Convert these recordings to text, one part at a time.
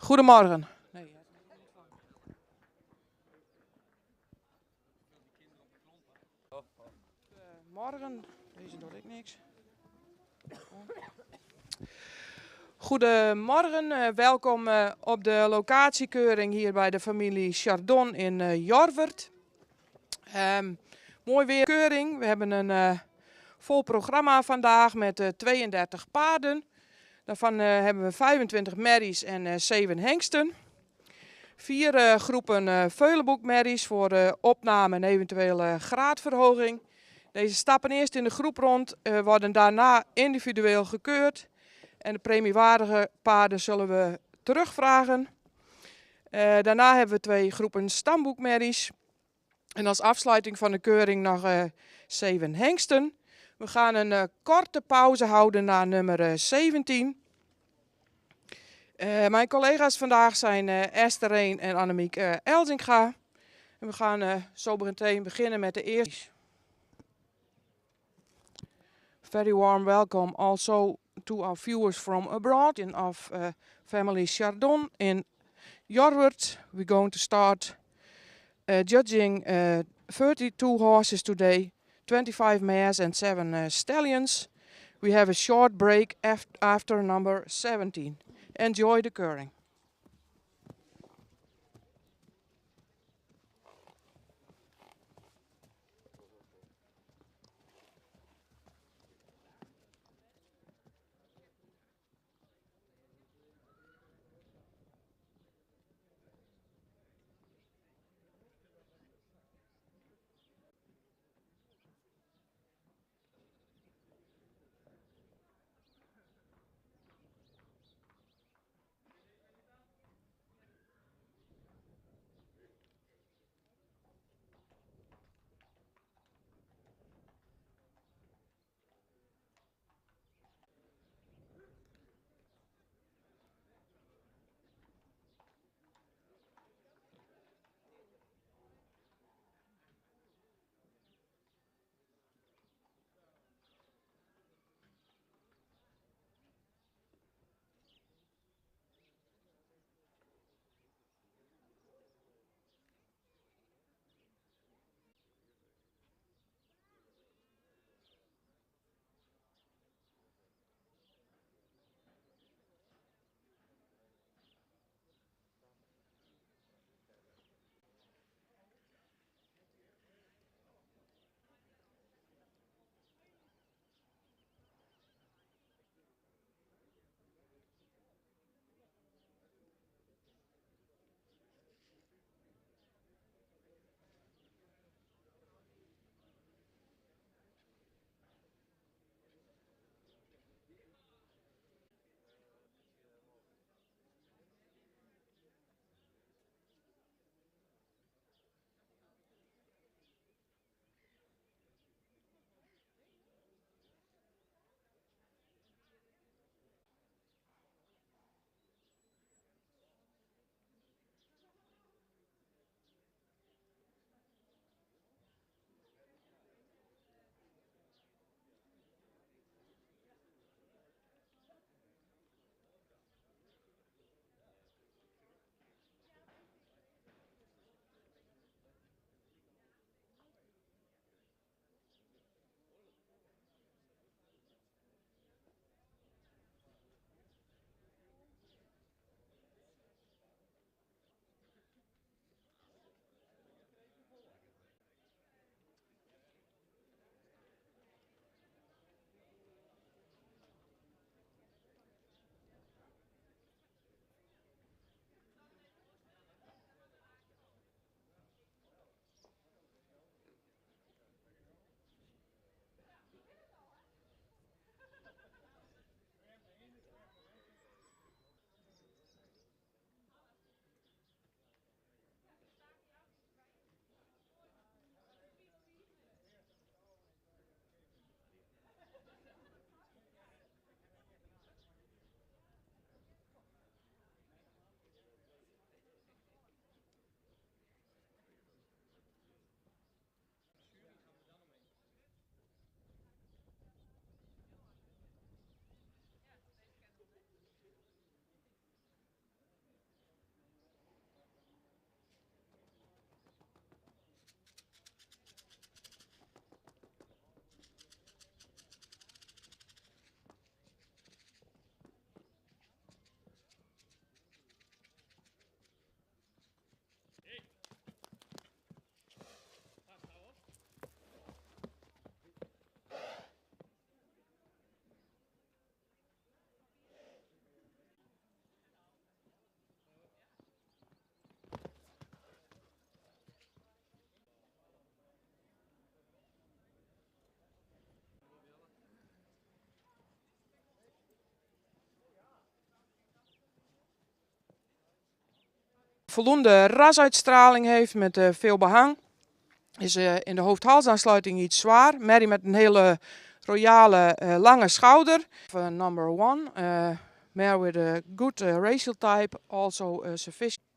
Goedemorgen. Nee, morgen. Deze doe ik niks. Goedemorgen, welkom op de locatiekeuring hier bij de familie Chardon in Jorwert. Mooi weer keuring. We hebben een vol programma vandaag met 32 paarden. Daarvan hebben we 25 merries en 7 hengsten. 4 groepen veulenboekmerries voor opname en eventuele graadverhoging. Deze stappen eerst in de groep rond, worden daarna individueel gekeurd. En de premiewaardige paarden zullen we terugvragen. Daarna hebben we 2 groepen stamboekmerries. En als afsluiting van de keuring nog 7 hengsten. We gaan een korte pauze houden naar nummer 17. Mijn collega's vandaag zijn Esther Reen en Annemiek Elzinga. En we gaan zo meteen beginnen met de eerste. Very warm welcome also to our viewers from abroad in of family Chardon in Jorwert. We're going to start judging 32 horses today, 25 mares and 7 stallions. We have a short break after number 17. Enjoy the keuring. voldoende rasuitstraling heeft met veel behang. Is in de hoofd-halsaansluiting iets zwaar. Merrie met een hele royale lange schouder. Number one, mare with a good racial type, also sufficient.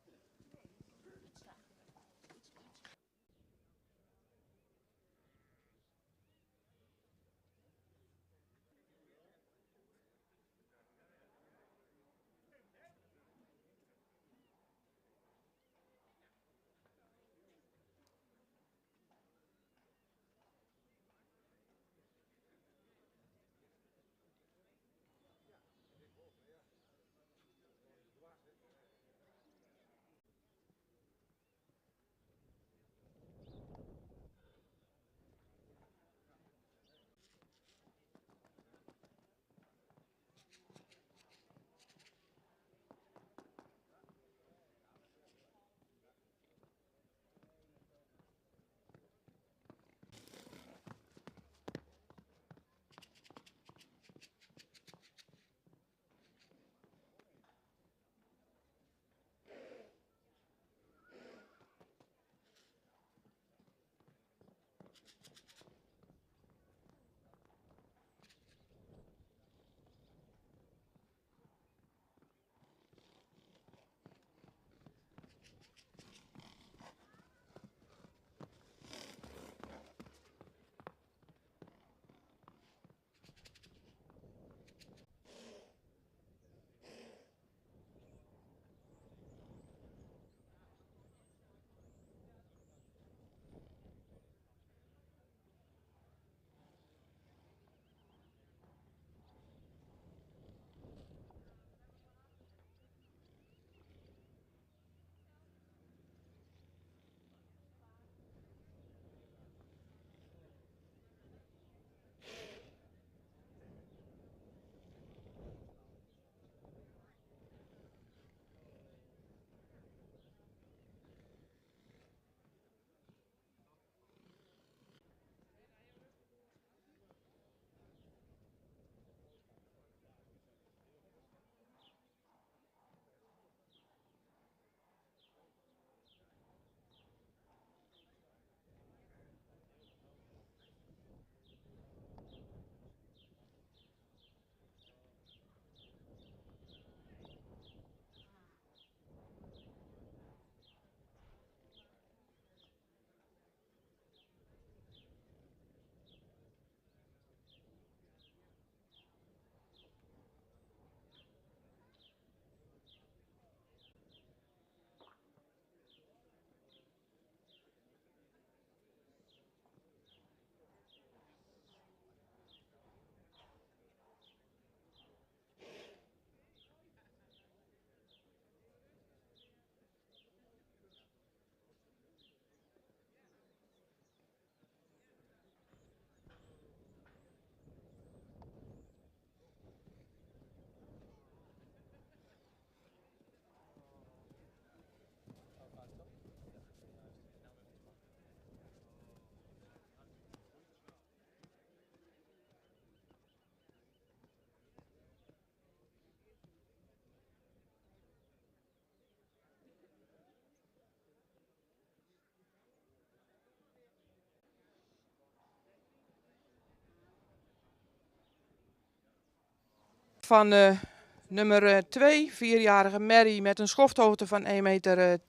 Van nummer 2, 4-jarige Merrie met een schofthoogte van 1,62 meter.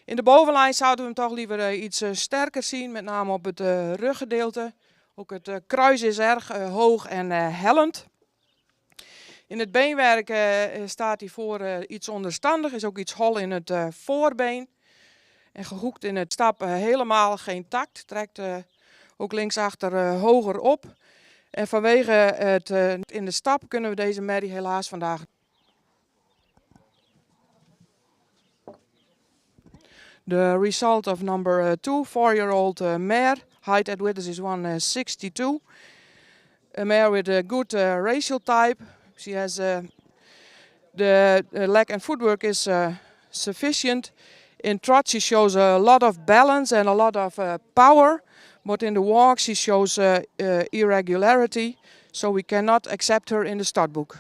In de bovenlijn zouden we hem toch liever iets sterker zien, met name op het ruggedeelte. Ook het kruis is erg hoog en hellend. In het beenwerk staat hij voor iets onderstandig, is ook iets hol in het voorbeen. En gehoekt in het stap helemaal geen takt, trekt ook linksachter hoger op. En vanwege het in de stap kunnen we deze merrie helaas vandaag. The result of number 2, 4-year-old mare, height at width is 162. A mare with a good racial type. She has the leg and footwork is sufficient. In trot she shows a lot of balance and a lot of power, but in the walk she shows irregularity, so we cannot accept her in the start book.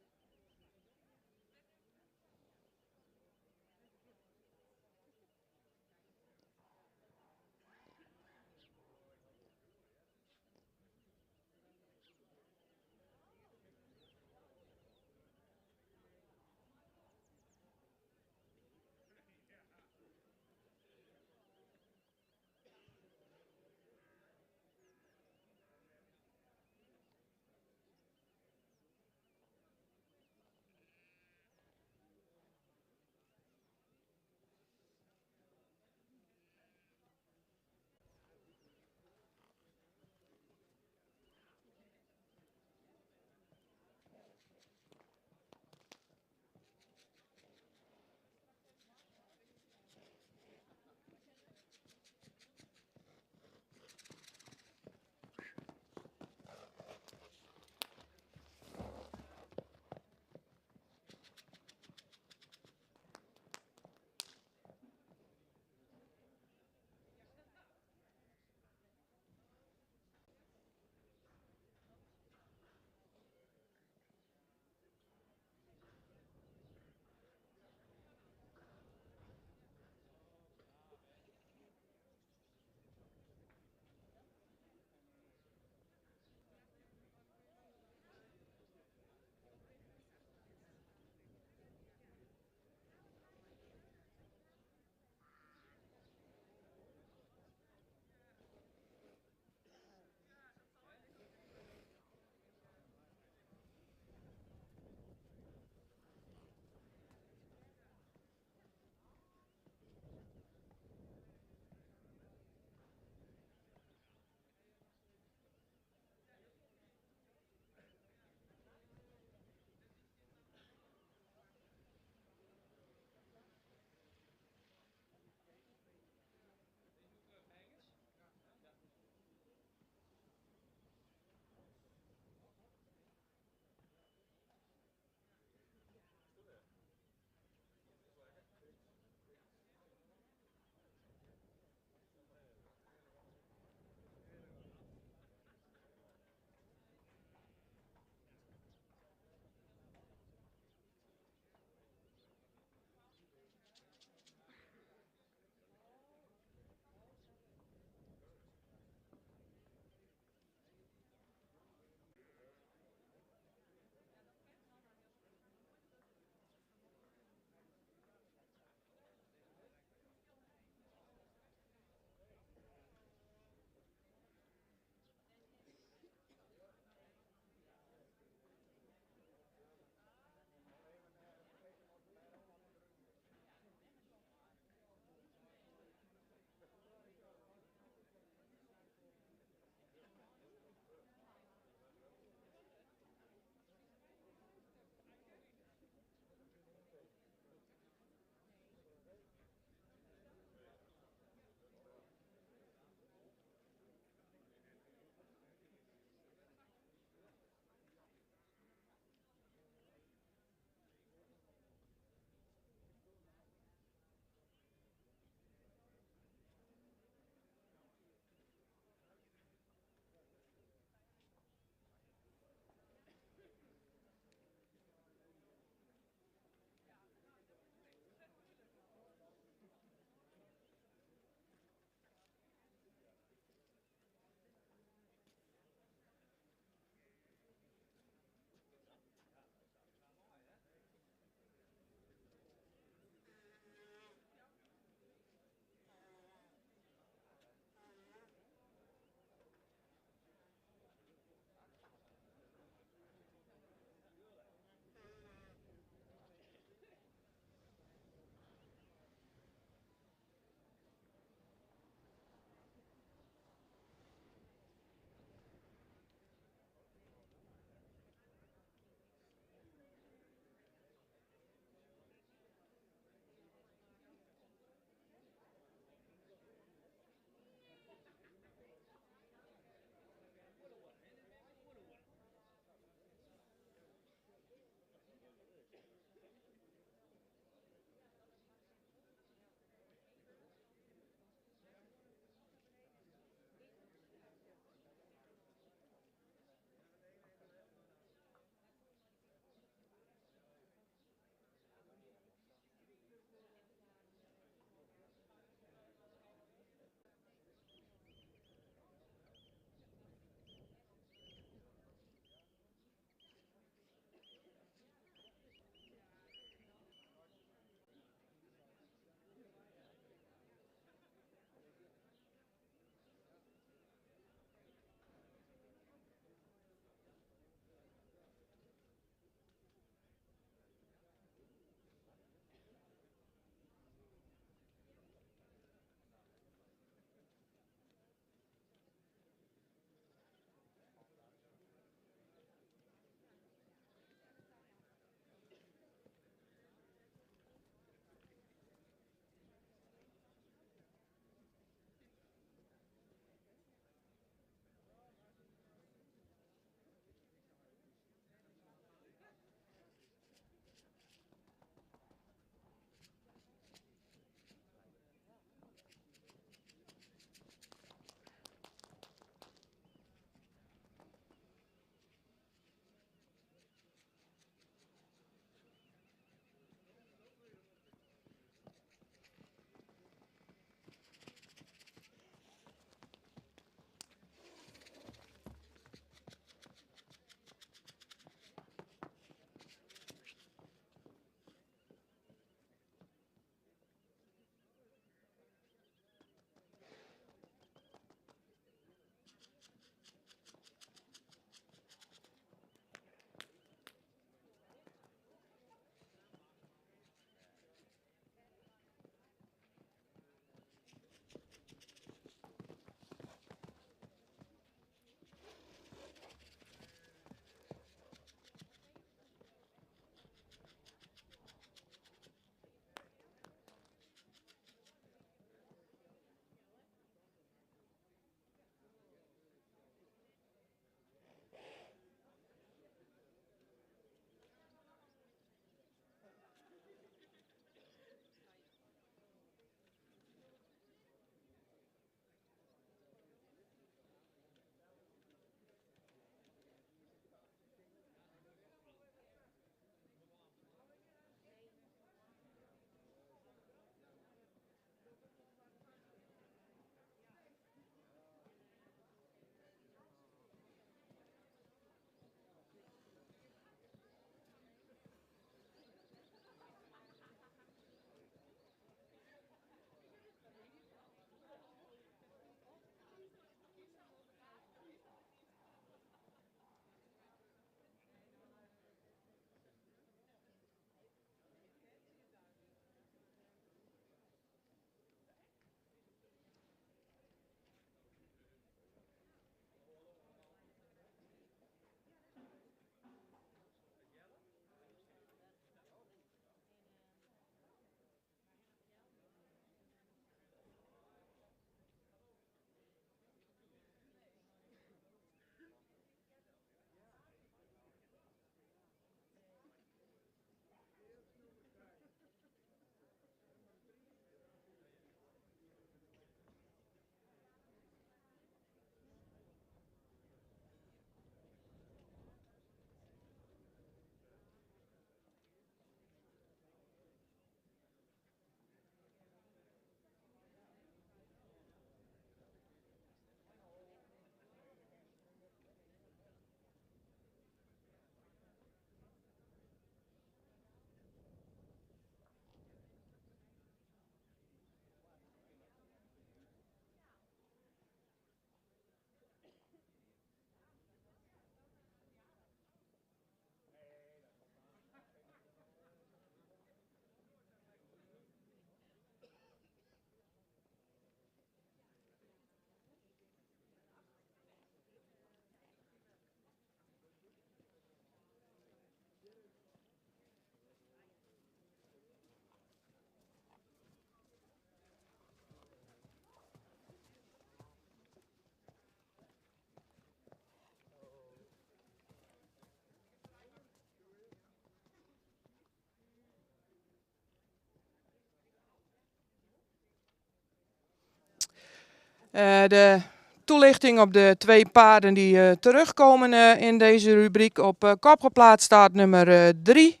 De toelichting op de 2 paarden die terugkomen in deze rubriek. Op kop geplaatst staat nummer 3.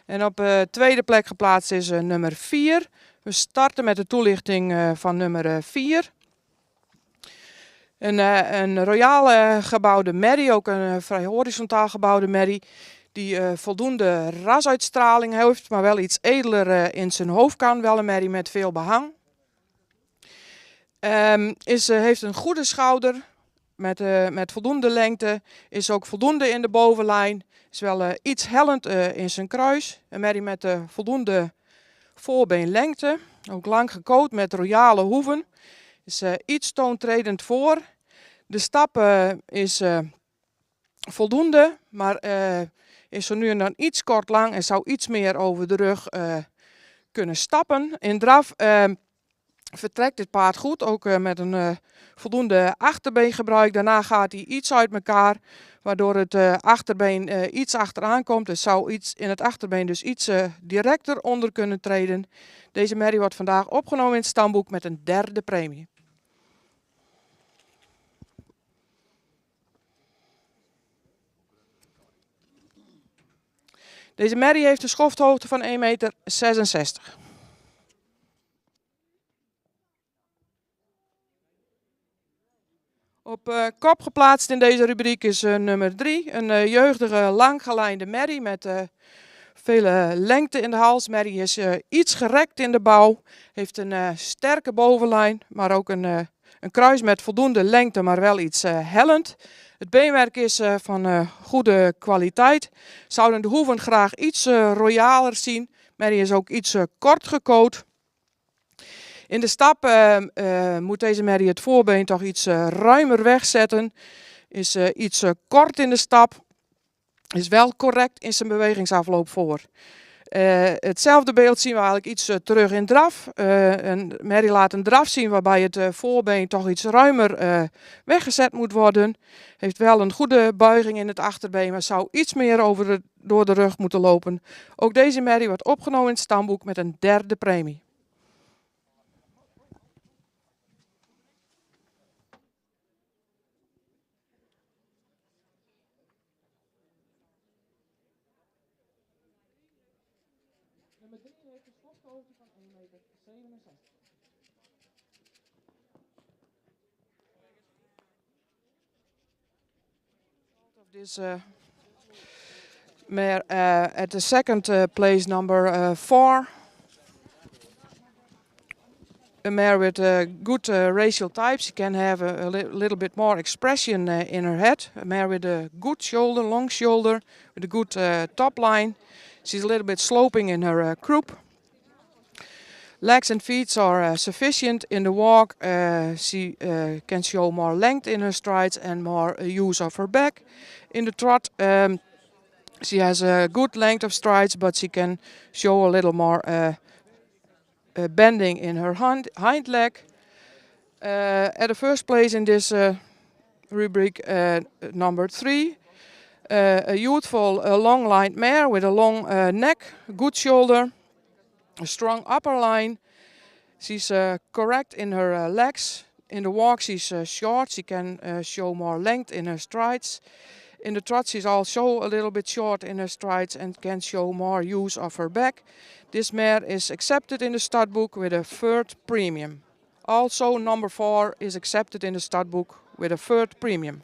En op tweede plek geplaatst is nummer 4. We starten met de toelichting van nummer 4. Een royaal gebouwde merrie, ook een vrij horizontaal gebouwde merrie. Die voldoende rasuitstraling heeft, maar wel iets edeler in zijn hoofd kan. Wel een merrie met veel behang. Heeft een goede schouder met voldoende lengte. Is ook voldoende in de bovenlijn. Is wel iets hellend in zijn kruis. Een merrie met voldoende voorbeenlengte. Ook lang gekoot met royale hoeven. Is iets toontredend voor. De stap is voldoende, maar is zo nu en dan iets kort lang en zou iets meer over de rug kunnen stappen. In draf vertrekt dit paard goed, ook met een voldoende achterbeengebruik. Daarna gaat hij iets uit elkaar, waardoor het achterbeen iets achteraan komt. Het zou iets in het achterbeen dus iets directer onder kunnen treden. Deze merrie wordt vandaag opgenomen in het stamboek met een 3e premie. Deze merrie heeft een schofthoogte van 1,66 meter. Op kop geplaatst in deze rubriek is nummer 3. Een jeugdige, langgelijnde merrie met veel lengte in de hals. Merrie is iets gerekt in de bouw. Heeft een sterke bovenlijn, maar ook een kruis met voldoende lengte, maar wel iets hellend. Het beenwerk is van goede kwaliteit. Zouden de hoeven graag iets royaler zien. Merrie is ook iets kort gekoot. In de stap moet deze merrie het voorbeen toch iets ruimer wegzetten. Is iets kort in de stap. Is wel correct in zijn bewegingsafloop voor. Hetzelfde beeld zien we eigenlijk iets terug in draf. Een merrie laat een draf zien waarbij het voorbeen toch iets ruimer weggezet moet worden. Heeft wel een goede buiging in het achterbeen, maar zou iets meer door de rug moeten lopen. Ook deze merrie wordt opgenomen in het stamboek met een 3e premie. Nummer 3 heeft een schofthoogte van 1,67 meter. Of this mare at the second place, number 4. A mare with good racial types. She can have a little bit more expression in her head. A mare with a good shoulder, long shoulder, with a good top line. She's a little bit sloping in her croup. Legs and feet are sufficient in the walk. She can show more length in her strides and more use of her back. In the trot, she has a good length of strides, but she can show a little more bending in her hind leg. At the first place in this rubric, number 3, a youthful long-lined mare with a long neck, good shoulder, a strong upper line. She's correct in her legs. In the walk she's short. She can show more length in her strides. In the trot she's also a little bit short in her strides and can show more use of her back. This mare is accepted in the stud book with a 3rd premium. Also number 4 is accepted in the stud book with a 3rd premium.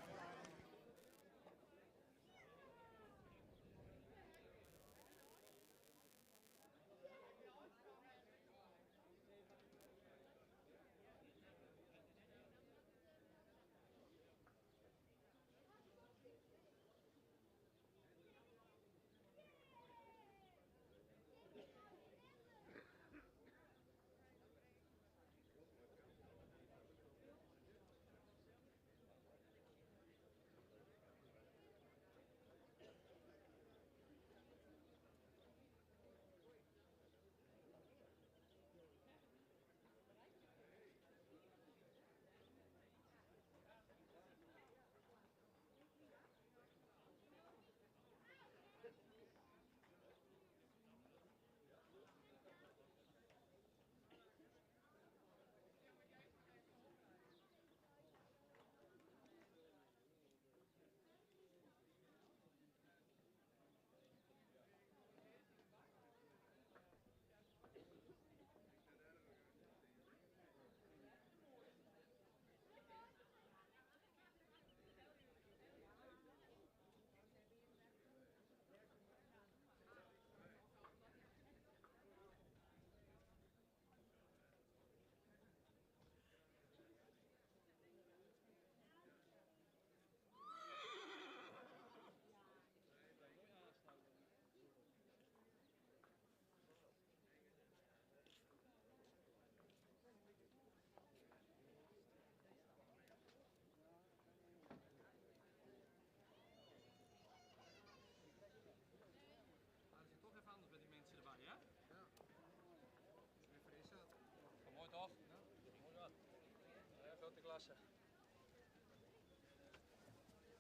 passen.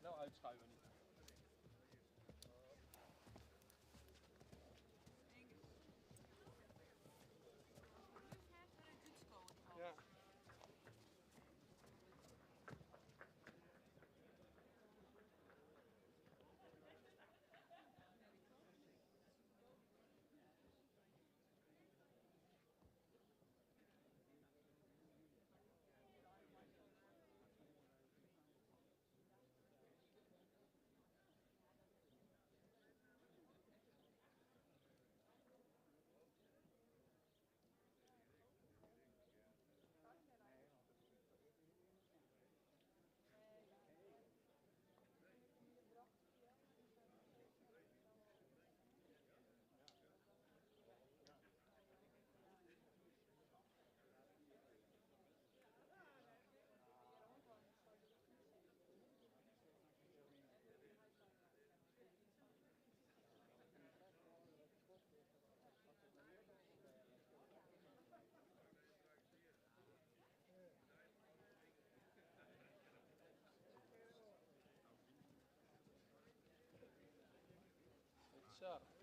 Nou uitschuiven niet. Ja. Zo.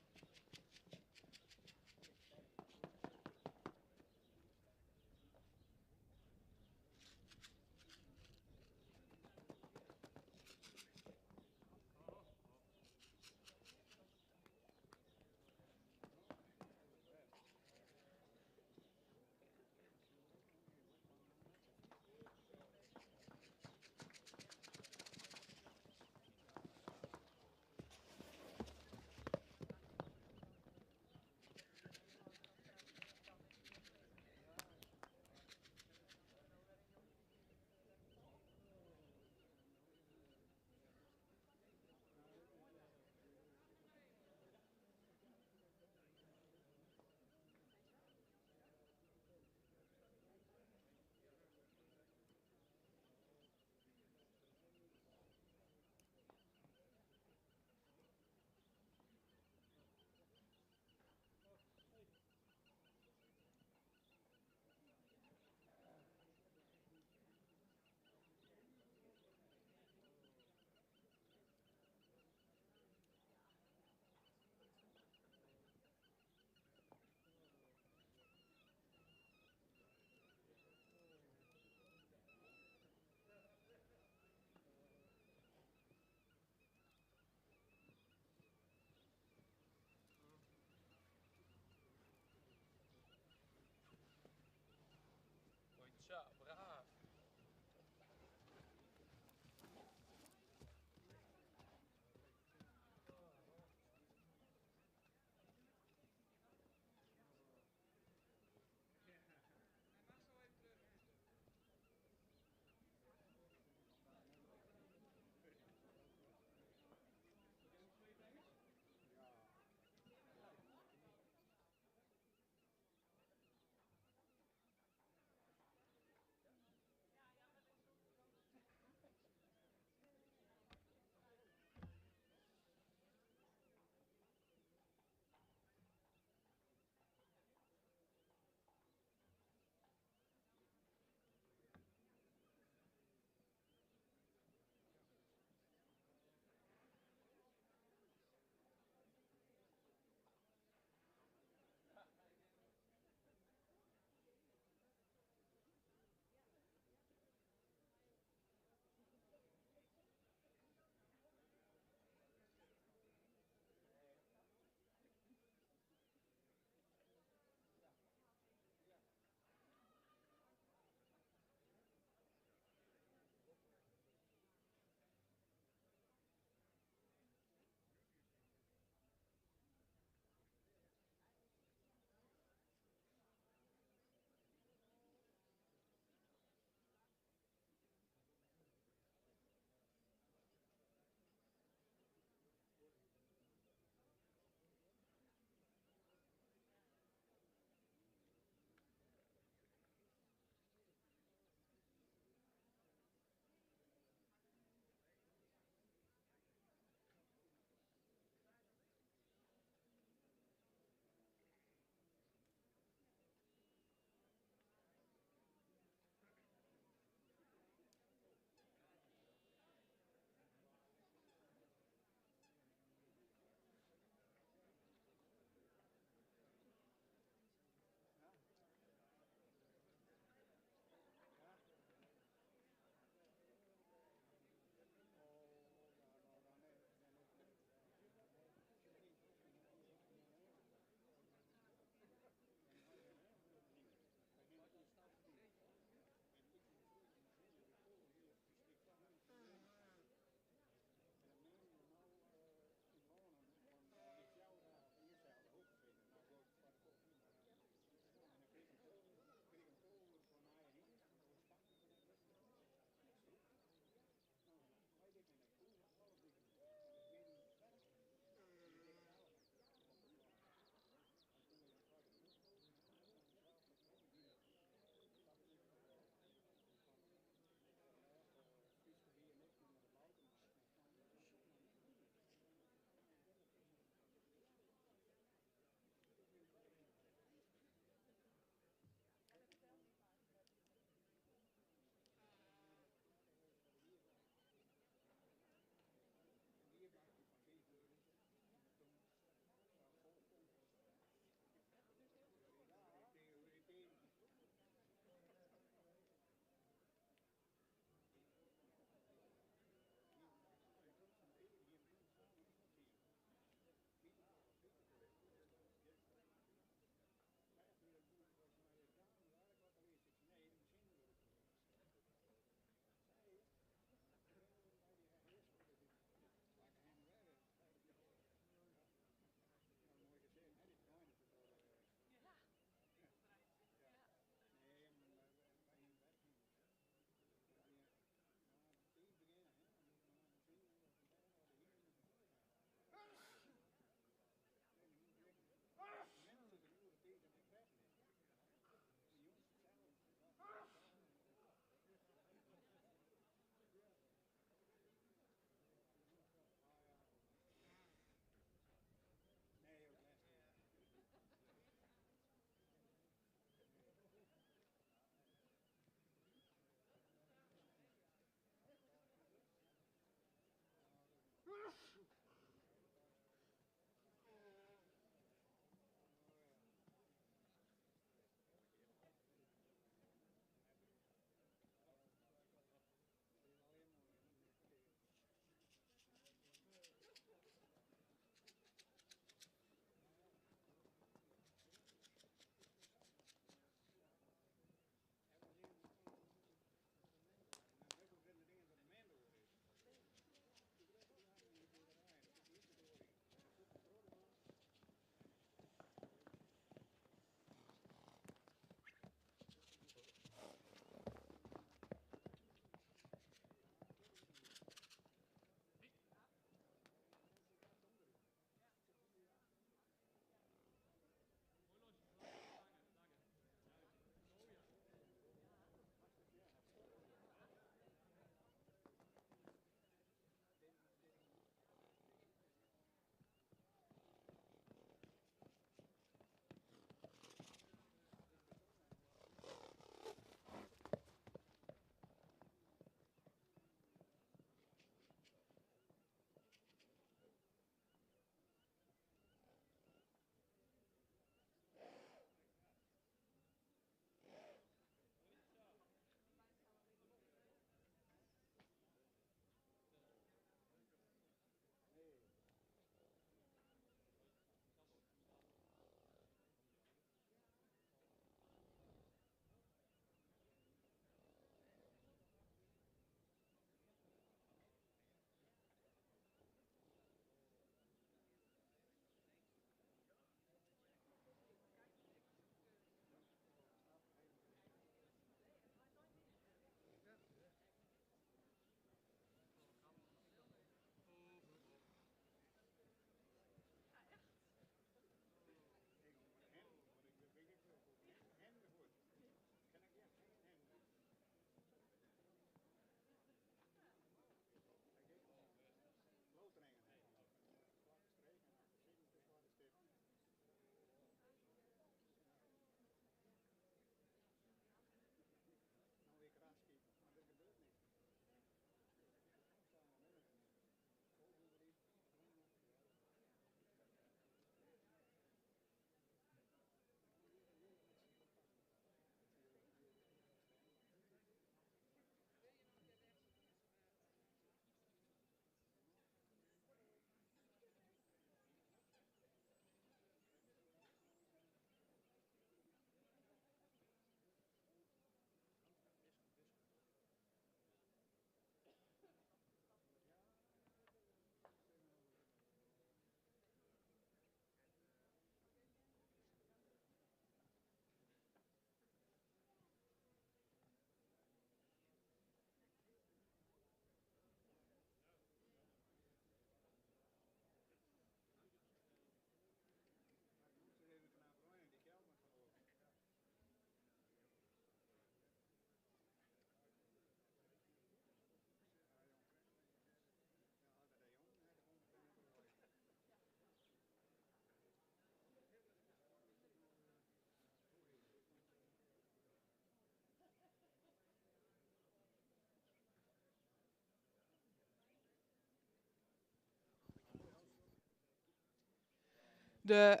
De,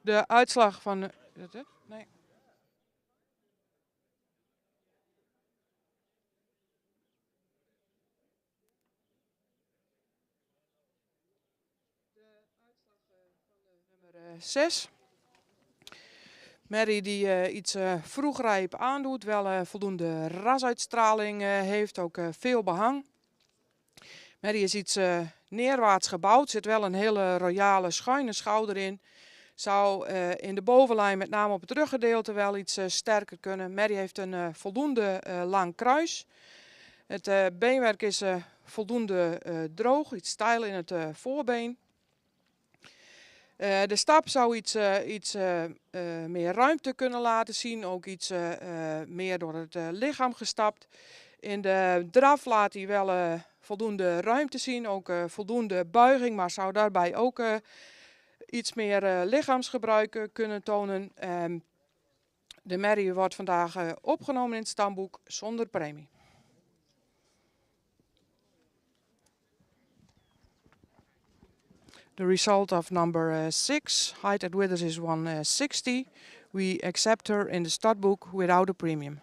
de uitslag van... Is dat het? Nee. Nummer 6. Mary die iets vroegrijp aandoet, wel voldoende rasuitstraling heeft, ook veel behang. Mary is iets neerwaarts gebouwd, zit wel een hele royale schuine schouder in. Zou in de bovenlijn, met name op het ruggedeelte, wel iets sterker kunnen. Mary heeft een voldoende lang kruis. Het beenwerk is voldoende droog, iets stijl in het voorbeen. De stap zou iets meer ruimte kunnen laten zien, ook iets meer door het lichaam gestapt. In de draf laat hij wel voldoende ruimte zien, ook voldoende buiging, maar zou daarbij ook iets meer lichaamsgebruik kunnen tonen. De merrie wordt vandaag opgenomen in het stamboek zonder premie. The result of number 6, height at withers is 160. We accept her in the startbook without a premium.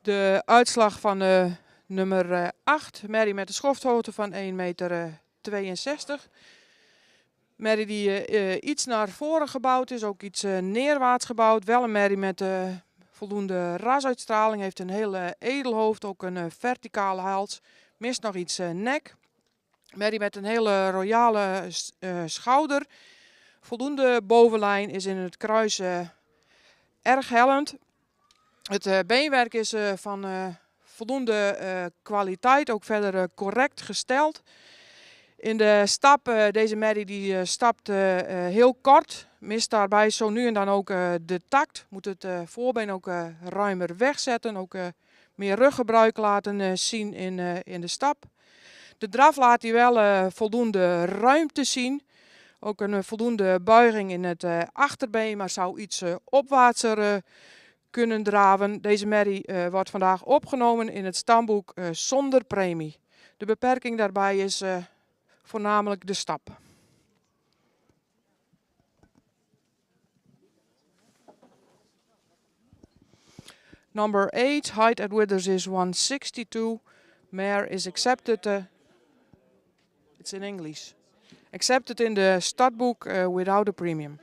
De uitslag van nummer 8, Mary met de schofthoogte van 1,62 meter. Mary die iets naar voren gebouwd is, ook iets neerwaarts gebouwd. Wel een Mary met voldoende rasuitstraling, heeft een heel edel hoofd, ook een verticale hals. Mist nog iets nek. Mary met een hele royale schouder. Voldoende bovenlijn, is in het kruis erg hellend. Het beenwerk is van voldoende kwaliteit, ook verder correct gesteld. In de stap, deze Mary die stapt heel kort, mist daarbij zo nu en dan ook de takt. Moet het voorbeen ook ruimer wegzetten, ook meer ruggebruik laten zien in de stap. De draf laat hij wel voldoende ruimte zien. Ook een voldoende buiging in het achterbeen, maar zou iets opwaartser kunnen draven. Deze Mary wordt vandaag opgenomen in het stamboek zonder premie. De beperking daarbij is voornamelijk de stap. Number 8, height at withers is 162. Mare is accepted. It's in English. Accepted in the startbook without a premium.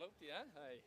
Loopt hij, hè? Hey.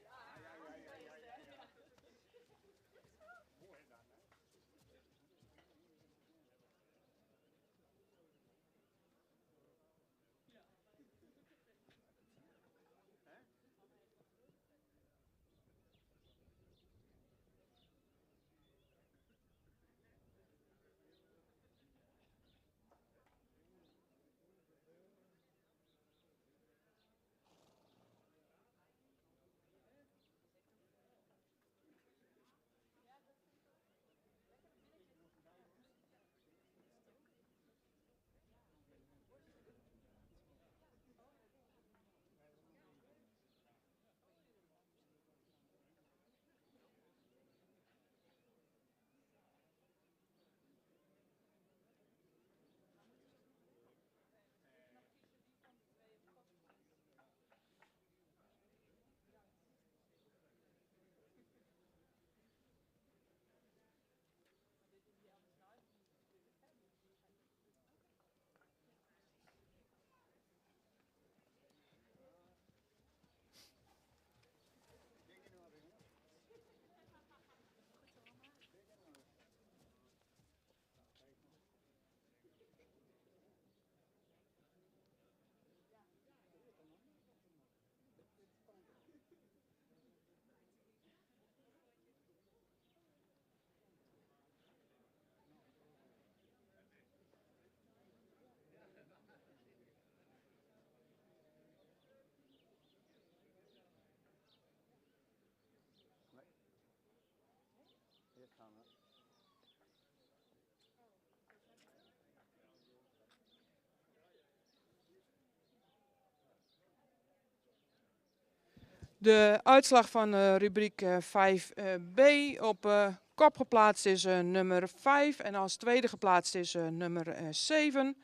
De uitslag van rubriek 5b. Op kop geplaatst is nummer 5 en als tweede geplaatst is nummer 7.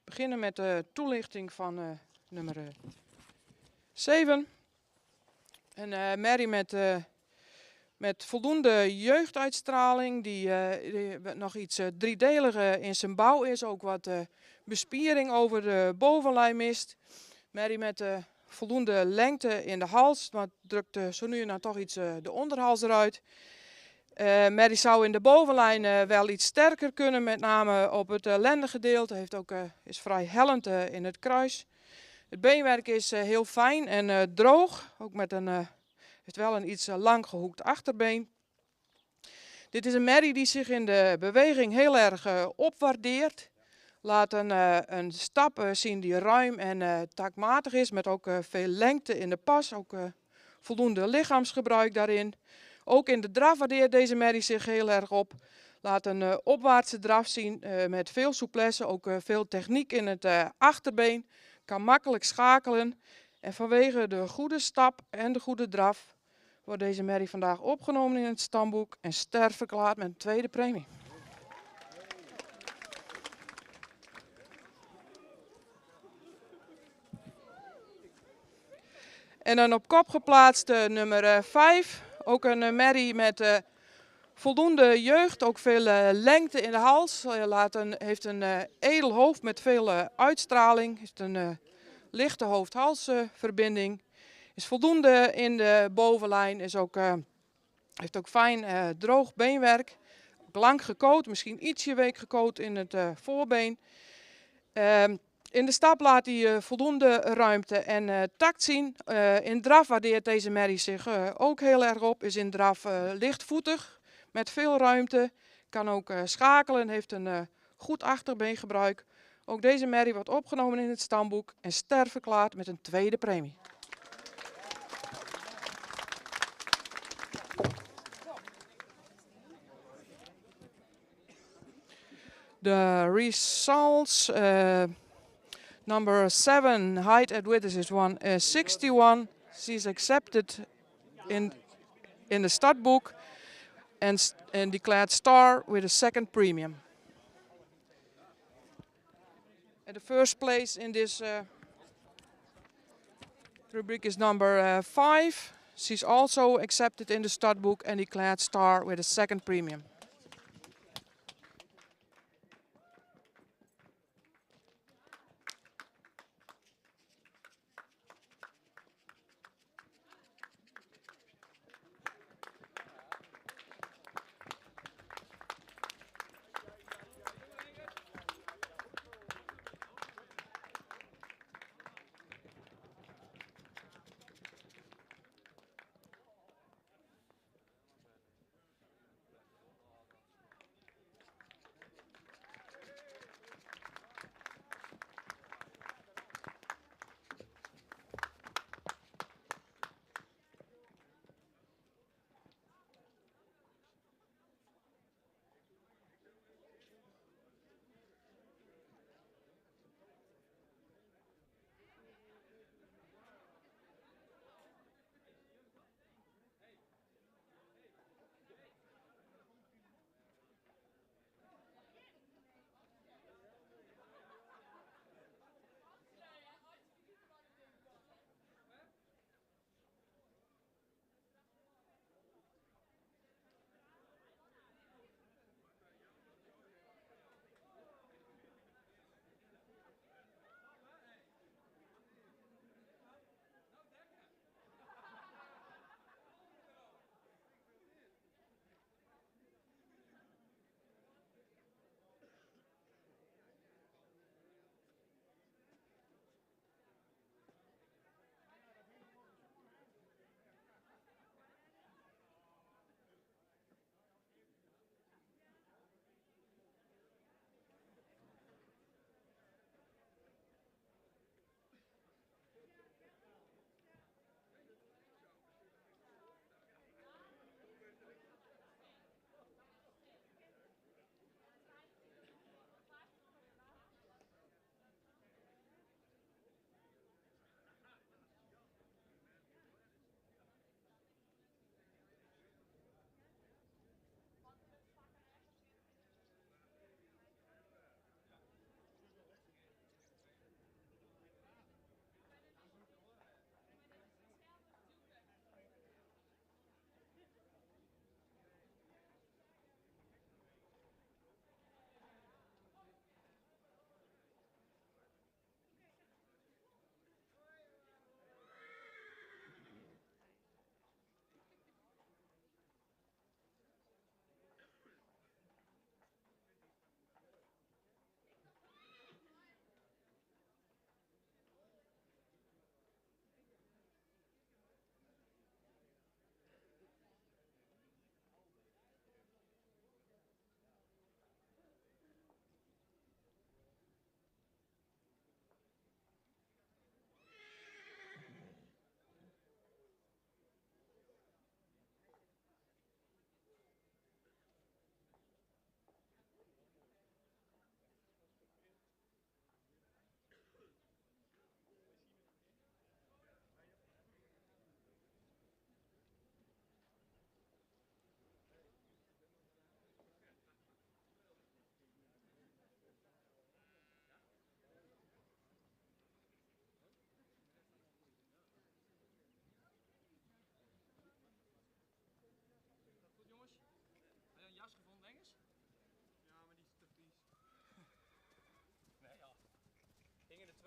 beginnen met de toelichting van nummer 7. Een merrie met voldoende jeugduitstraling, die nog iets driedeliger in zijn bouw is. Ook wat bespiering over de bovenlijn mist. Merrie met voldoende lengte in de hals, maar drukt zo nu en dan toch iets de onderhals eruit. Merrie zou in de bovenlijn wel iets sterker kunnen, met name op het lendengedeelte. Heeft ook, is vrij hellend in het kruis. Het beenwerk is heel fijn en droog, ook met heeft wel een iets lang gehoekt achterbeen. Dit is een merrie die zich in de beweging heel erg opwaardeert. Laat een stap zien die ruim en taakmatig is, met ook veel lengte in de pas, ook voldoende lichaamsgebruik daarin. Ook in de draf waardeert deze merrie zich heel erg op. Laat een opwaartse draf zien met veel souplesse, ook veel techniek in het achterbeen. Kan makkelijk schakelen. En vanwege de goede stap en de goede draf wordt deze merrie vandaag opgenomen in het stamboek en ster verklaard met een tweede premie. En dan op kop geplaatst nummer 5. Ook een merrie met voldoende jeugd, ook veel lengte in de hals. Heeft een edel hoofd met veel uitstraling. Heeft een lichte hoofd-halsverbinding. Is voldoende in de bovenlijn. Heeft ook fijn droog beenwerk. Ook lang gekoot, misschien ietsje week gekoot in het voorbeen. In de stap laat hij voldoende ruimte en tact zien. In draf waardeert deze merrie zich ook heel erg op. Is in draf lichtvoetig, met veel ruimte. Kan ook schakelen, heeft een goed achterbeengebruik. Ook deze merrie wordt opgenomen in het stamboek en ster verklaard met een tweede premie. De results, number 7, height at width is 161. She's accepted in the stud book and declared star with a second premium. And the first place in this rubric is number 5. She's also accepted in the stud book and declared star with a second premium.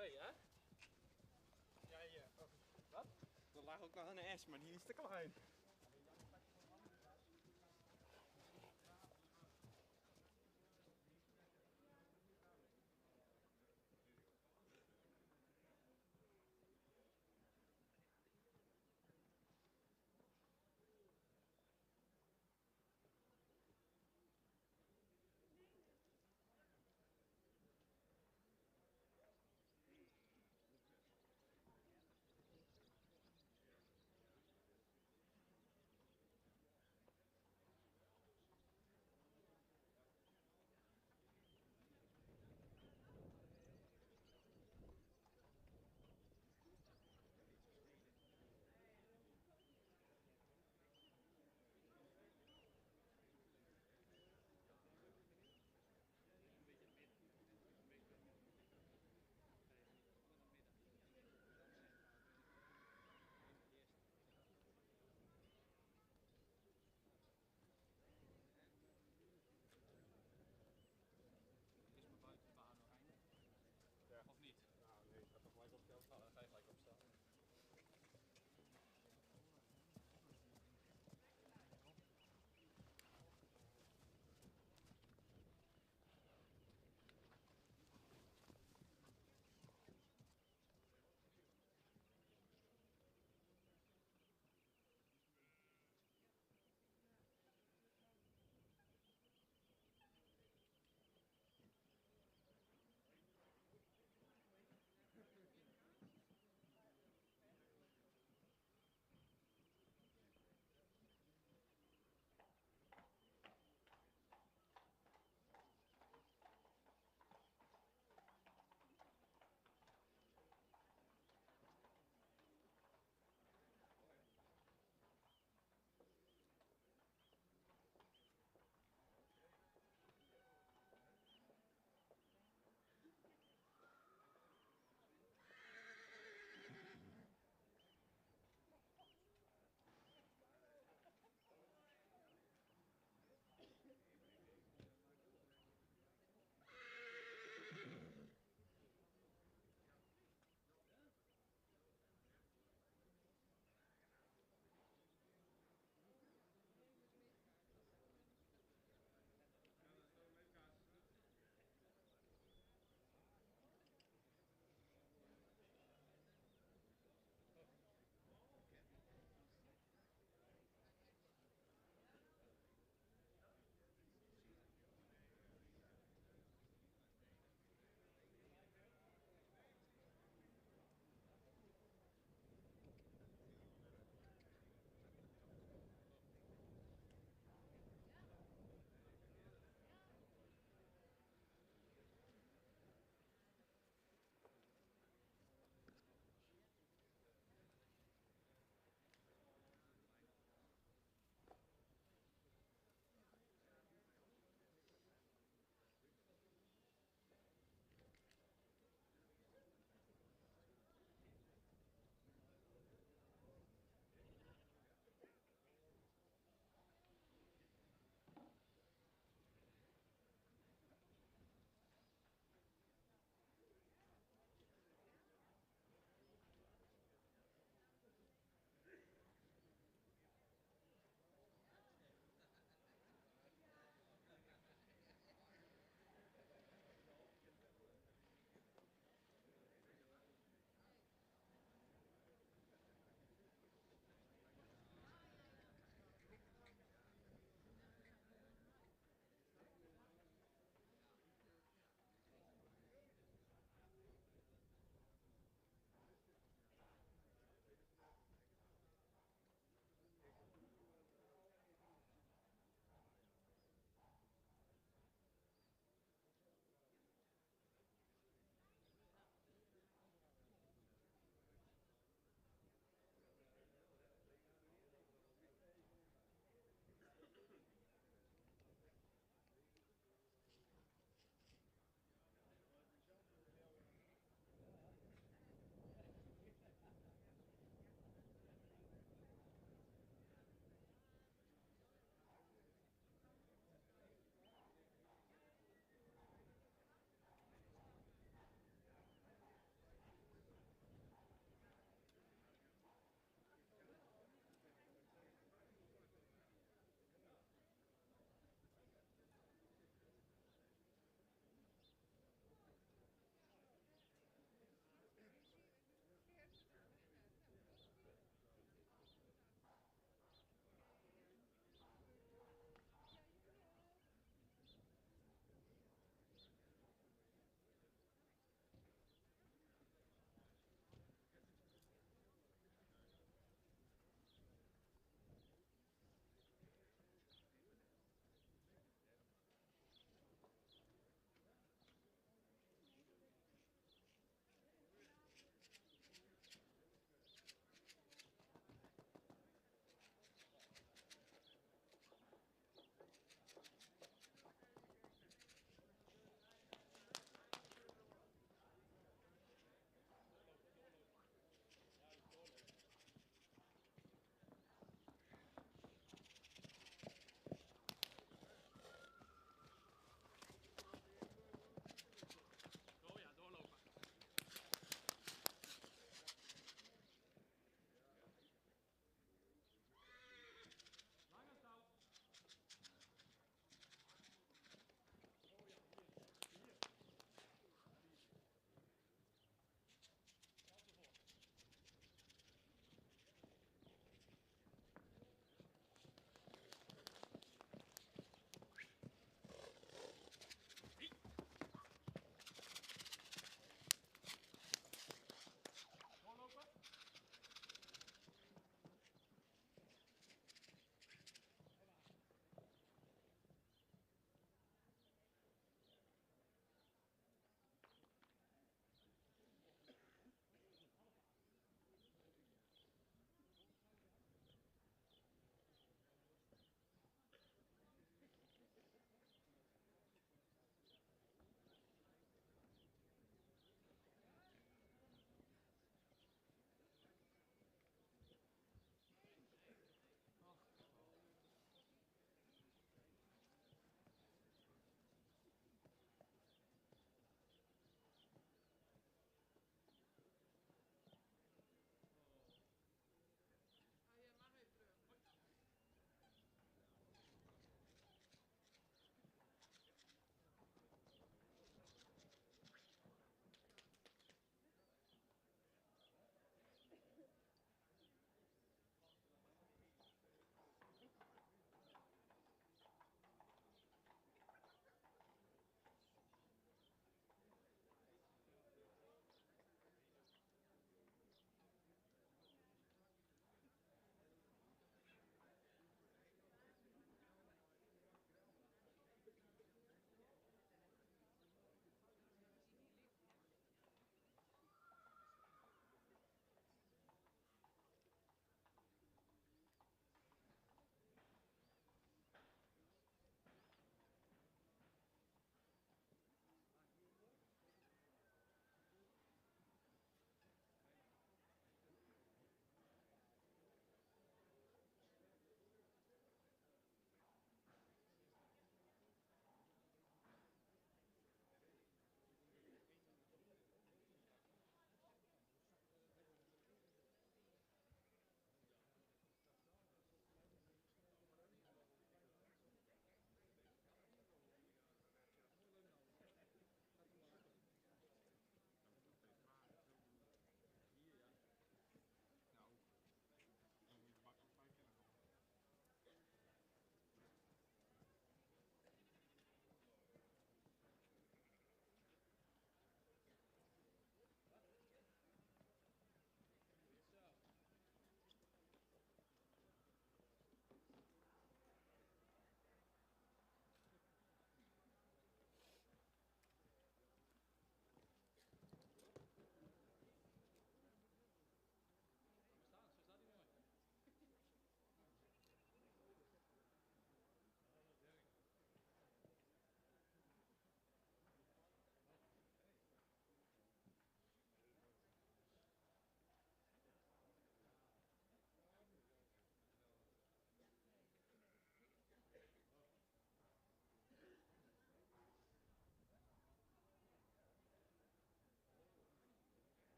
2, hè? Ja. Wat? Er lag ook nog een S, maar die is te klein.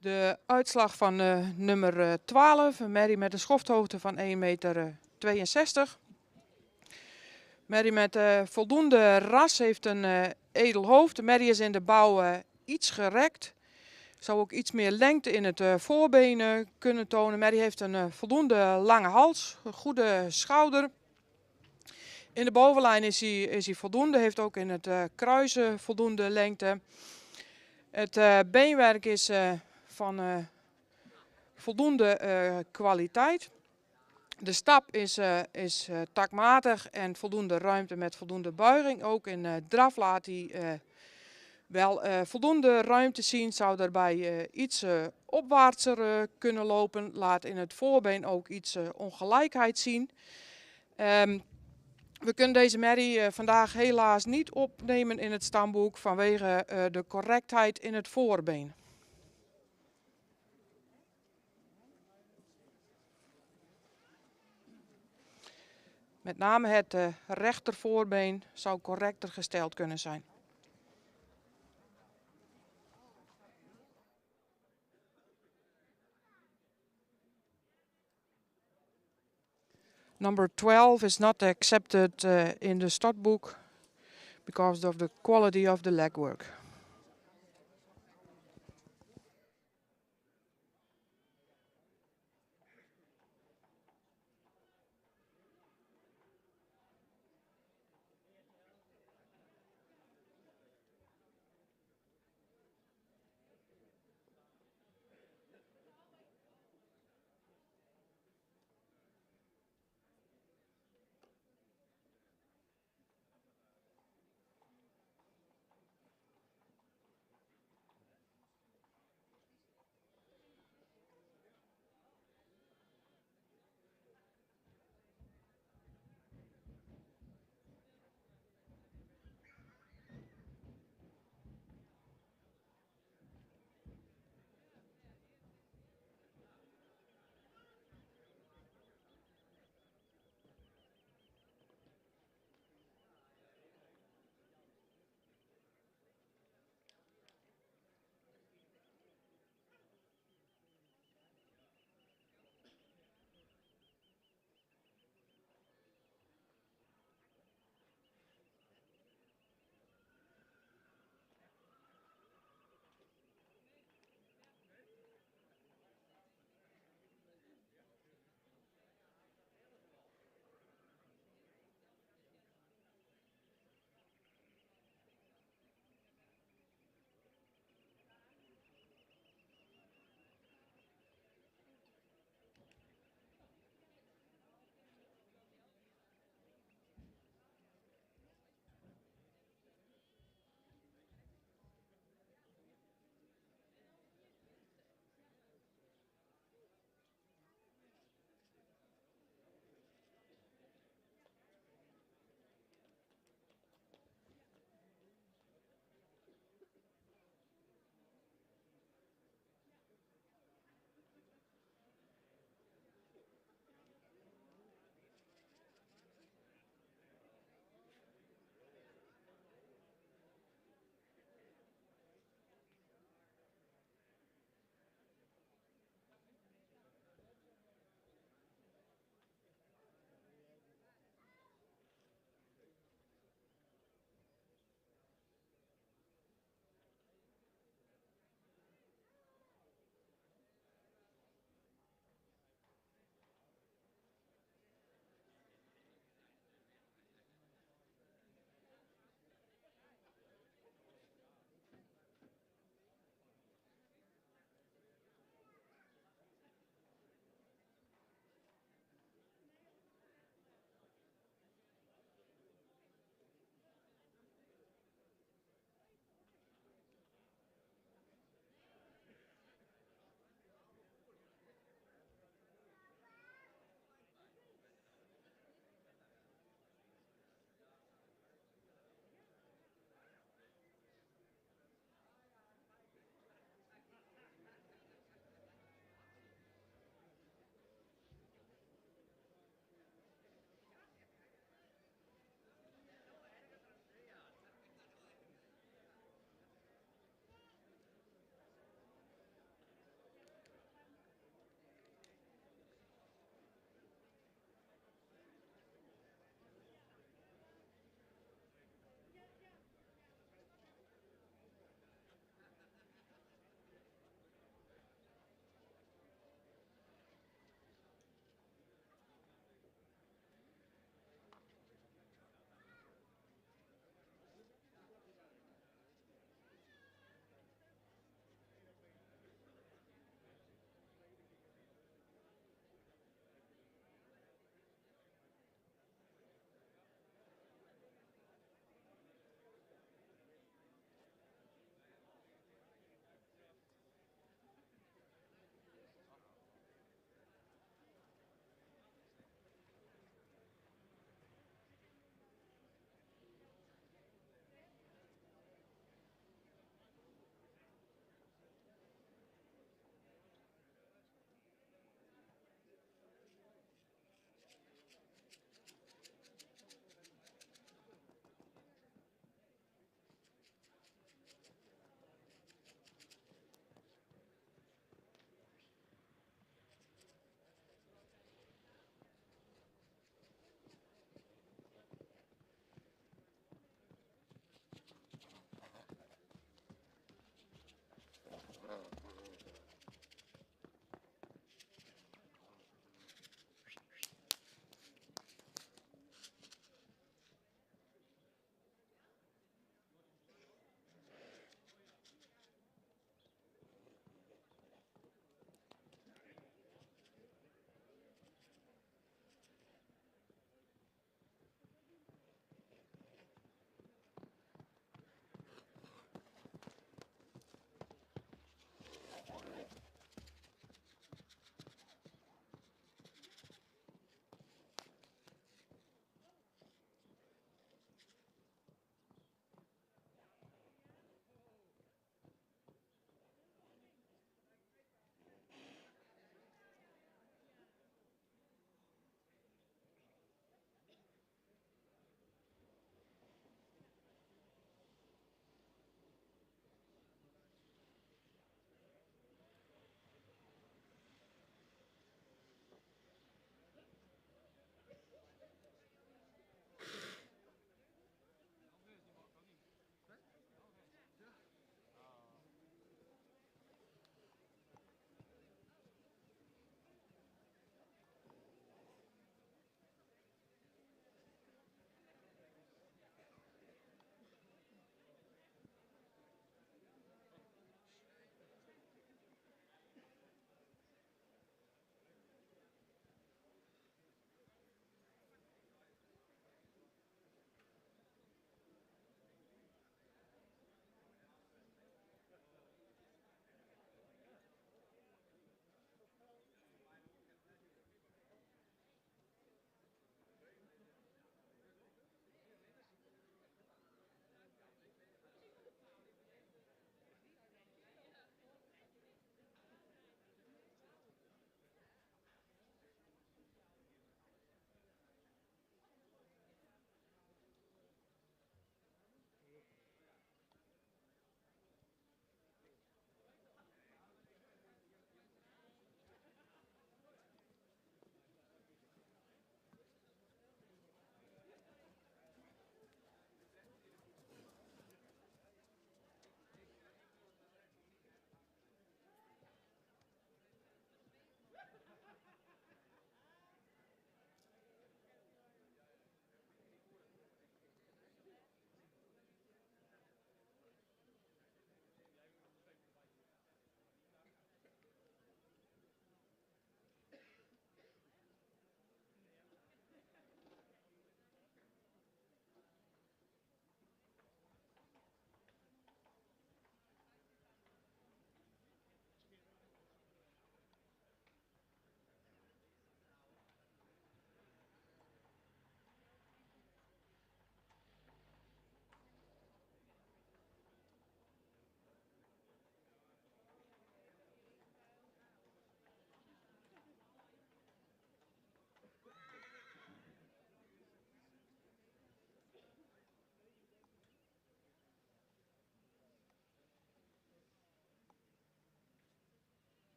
De uitslag van nummer 12, een merrie met een schofthoogte van 1,62 meter. Merrie met voldoende ras heeft een edel hoofd. De merrie is in de bouw iets gerekt. Zou ook iets meer lengte in het voorbeen kunnen tonen. Merrie heeft een voldoende lange hals, een goede schouder. In de bovenlijn is hij voldoende, heeft ook in het kruisen voldoende lengte. Het beenwerk is van voldoende kwaliteit. De stap is takmatig en voldoende ruimte met voldoende buiging. Ook in draf laat hij wel voldoende ruimte zien. Zou daarbij iets opwaartser kunnen lopen. Laat in het voorbeen ook iets ongelijkheid zien. We kunnen deze merrie vandaag helaas niet opnemen in het stamboek vanwege de correctheid in het voorbeen. Met name het rechtervoorbeen zou correcter gesteld kunnen zijn. Number 12 is not accepted in the startbook because of the quality of the legwork.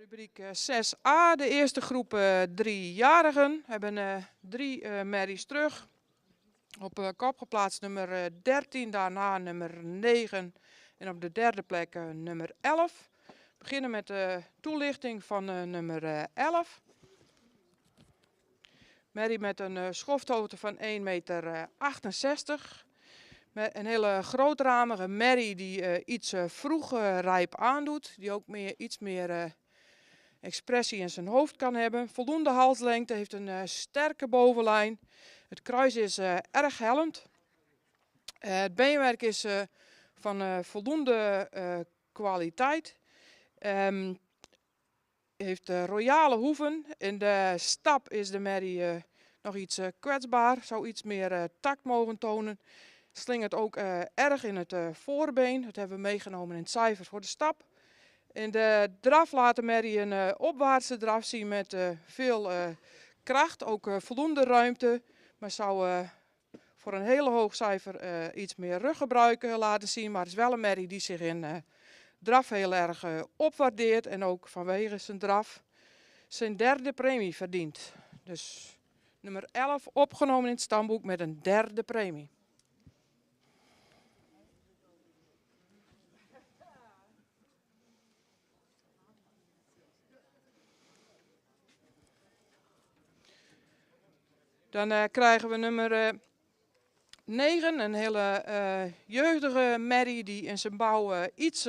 Rubriek 6a, de eerste groep 3-jarigen, hebben 3 merries terug. Op kop geplaatst nummer 13, daarna nummer 9 en op de derde plek nummer 11. We beginnen met de toelichting van nummer 11. Merrie met een schofthoogte van 1,68 meter. Met een hele grootramige merrie die iets vroeg rijp aandoet. Die ook iets meer expressie in zijn hoofd kan hebben. Voldoende halslengte, heeft een sterke bovenlijn. Het kruis is erg hellend. Het beenwerk is van voldoende kwaliteit. Heeft royale hoeven. In de stap is de merrie nog iets kwetsbaar. Zou iets meer tact mogen tonen. Slingert ook erg in het voorbeen. Dat hebben we meegenomen in het cijfer voor de stap. In de draf laat de merrie een opwaartse draf zien met veel kracht. Ook voldoende ruimte. Maar zou voor een hele hoog cijfer iets meer ruggebruik laten zien. Maar het is wel een merrie die zich in draf heel erg opwaardeert. En ook vanwege zijn draf zijn derde premie verdient. Dus nummer 11 opgenomen in het stamboek met een derde premie. Dan krijgen we nummer 9, een hele jeugdige merrie die in zijn bouw iets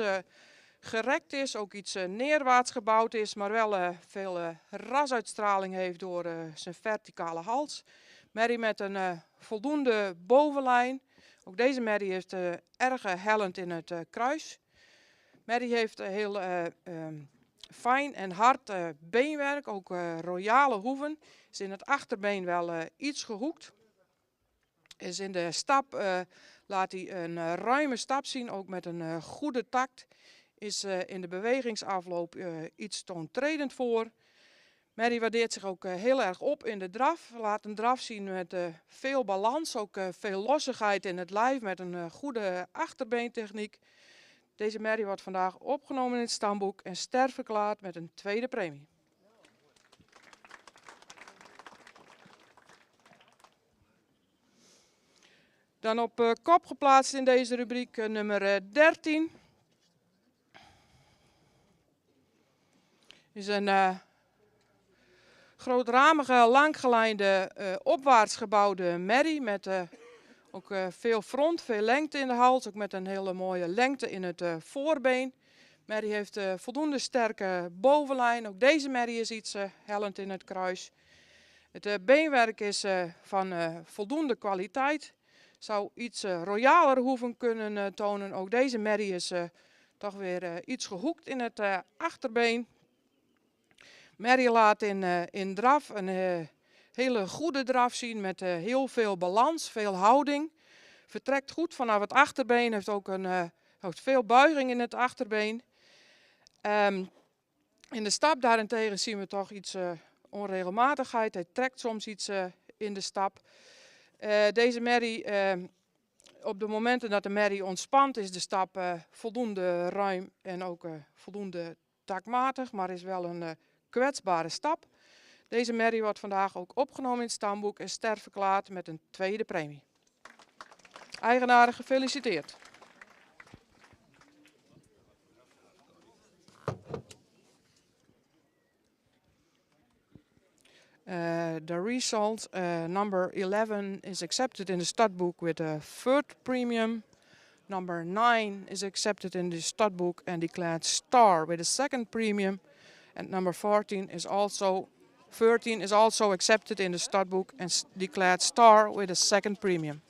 gerekt is, ook iets neerwaarts gebouwd is, maar wel veel rasuitstraling heeft door zijn verticale hals. Merrie met een voldoende bovenlijn. Ook deze merrie heeft erg hellend in het kruis. Merrie heeft heel fijn en hard beenwerk, ook royale hoeven. Is in het achterbeen wel iets gehoekt. Is in de stap laat hij een ruime stap zien, ook met een goede tact. Is in de bewegingsafloop iets toontredend voor. Merrie waardeert zich ook heel erg op in de draf. Laat een draf zien met veel balans, ook veel lossigheid in het lijf met een goede achterbeentechniek. Deze merrie wordt vandaag opgenomen in het stamboek en sterverklaard met een tweede premie. Dan op kop geplaatst in deze rubriek nummer 13. Is een grootramige, langgelijnde, opwaarts gebouwde merrie met ook veel front, veel lengte in de hals, ook met een hele mooie lengte in het voorbeen. Merrie heeft voldoende sterke bovenlijn, ook deze merrie is iets hellend in het kruis. Het beenwerk is van voldoende kwaliteit. Zou iets royaler hoeven kunnen tonen. Ook deze merrie is toch weer iets gehoekt in het achterbeen. Merrie laat in draf een hele goede draf zien met heel veel balans, veel houding. Vertrekt goed vanaf het achterbeen, heeft ook heeft veel buiging in het achterbeen. In de stap daarentegen zien we toch iets onregelmatigheid. Hij trekt soms iets in de stap. Deze merrie, op de momenten dat de merrie ontspant, is de stap voldoende ruim en ook voldoende taktmatig, maar is wel een kwetsbare stap. Deze merrie wordt vandaag ook opgenomen in het stamboek en sterverklaard met een tweede premie. Eigenaar gefeliciteerd. The result, number 11 is accepted in the stud book with a third premium. Number 9 is accepted in the stud book and declared star with a second premium. And number 13 is also accepted in the stud book and declared star with a second premium.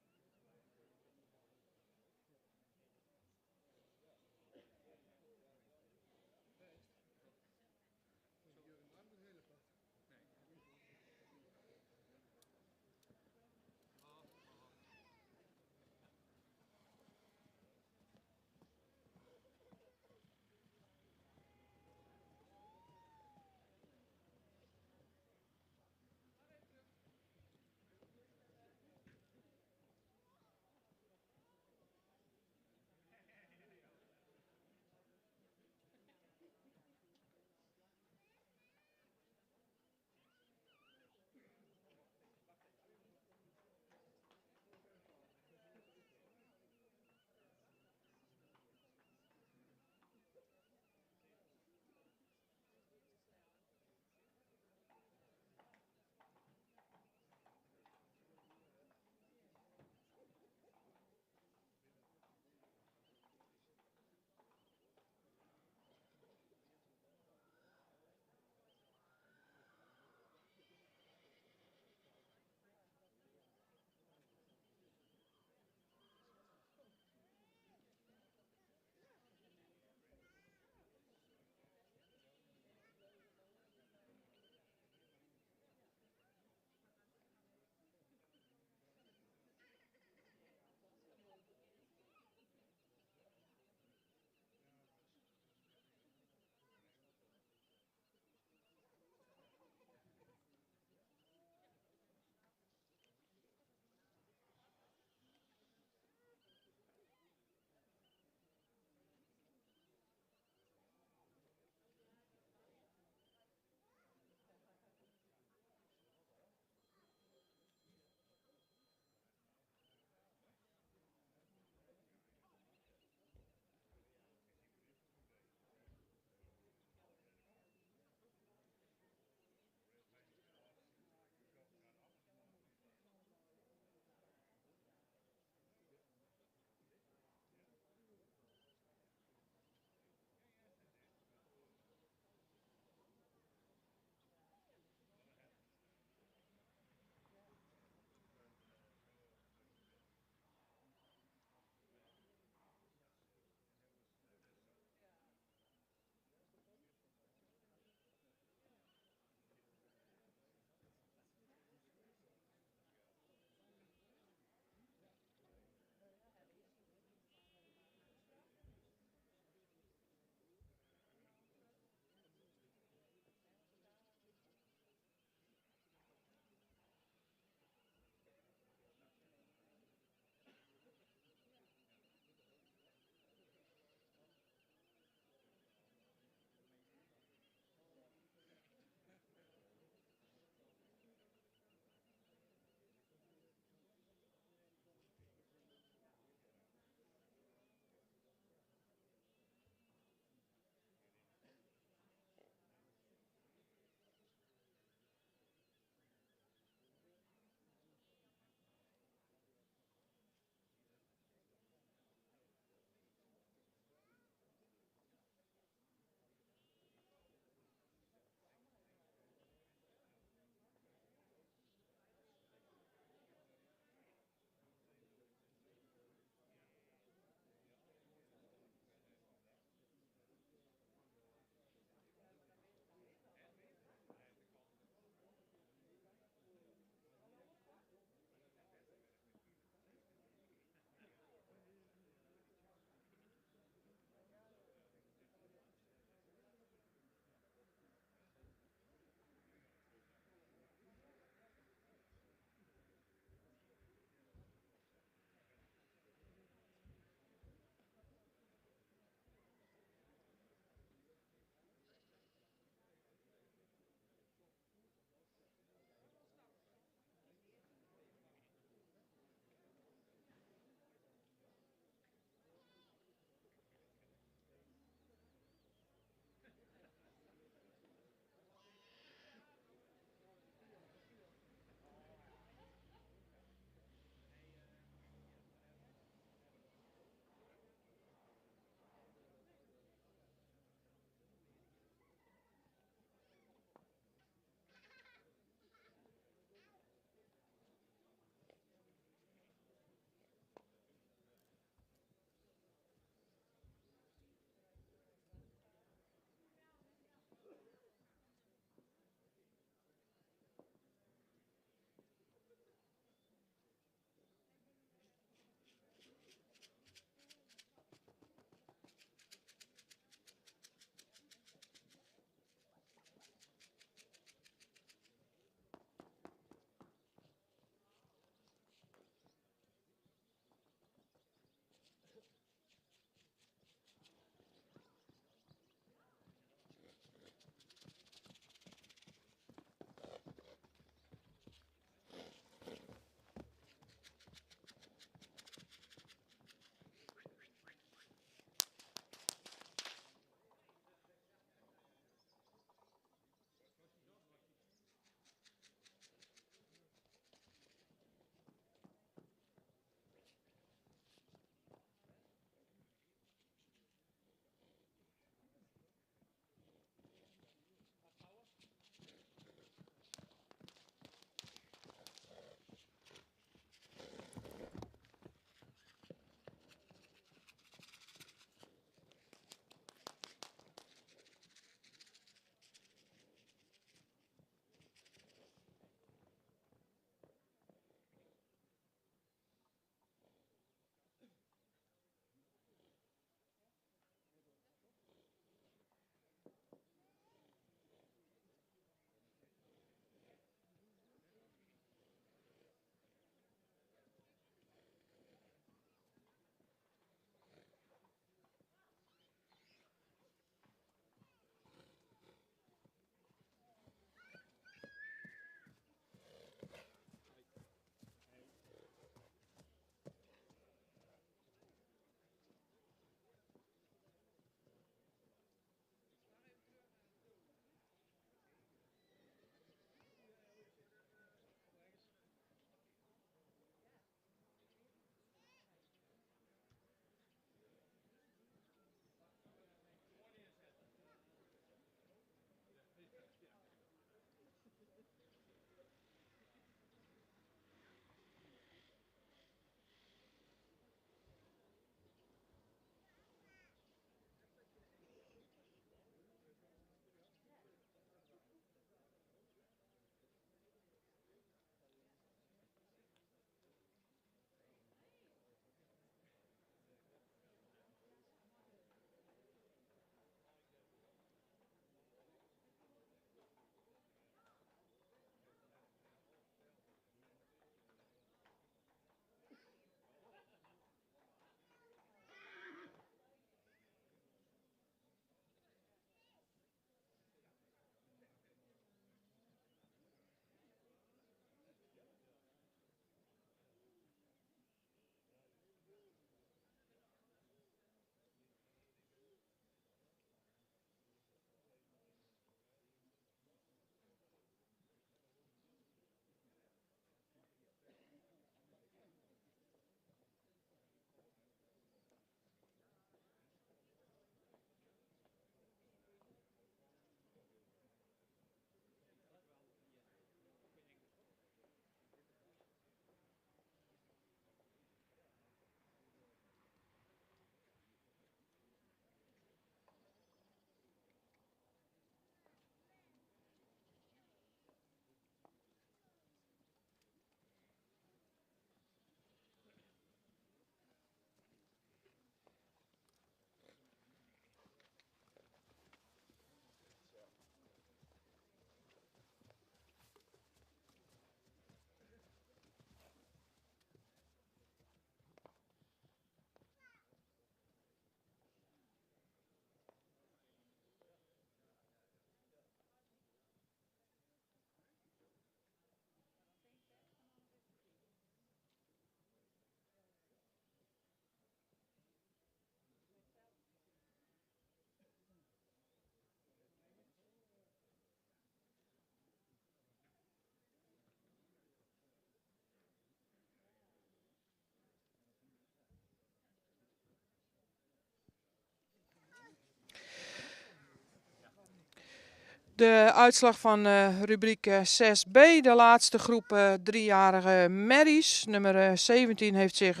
De uitslag van rubriek 6b, de laatste groep driejarige merries. Nummer 17 heeft zich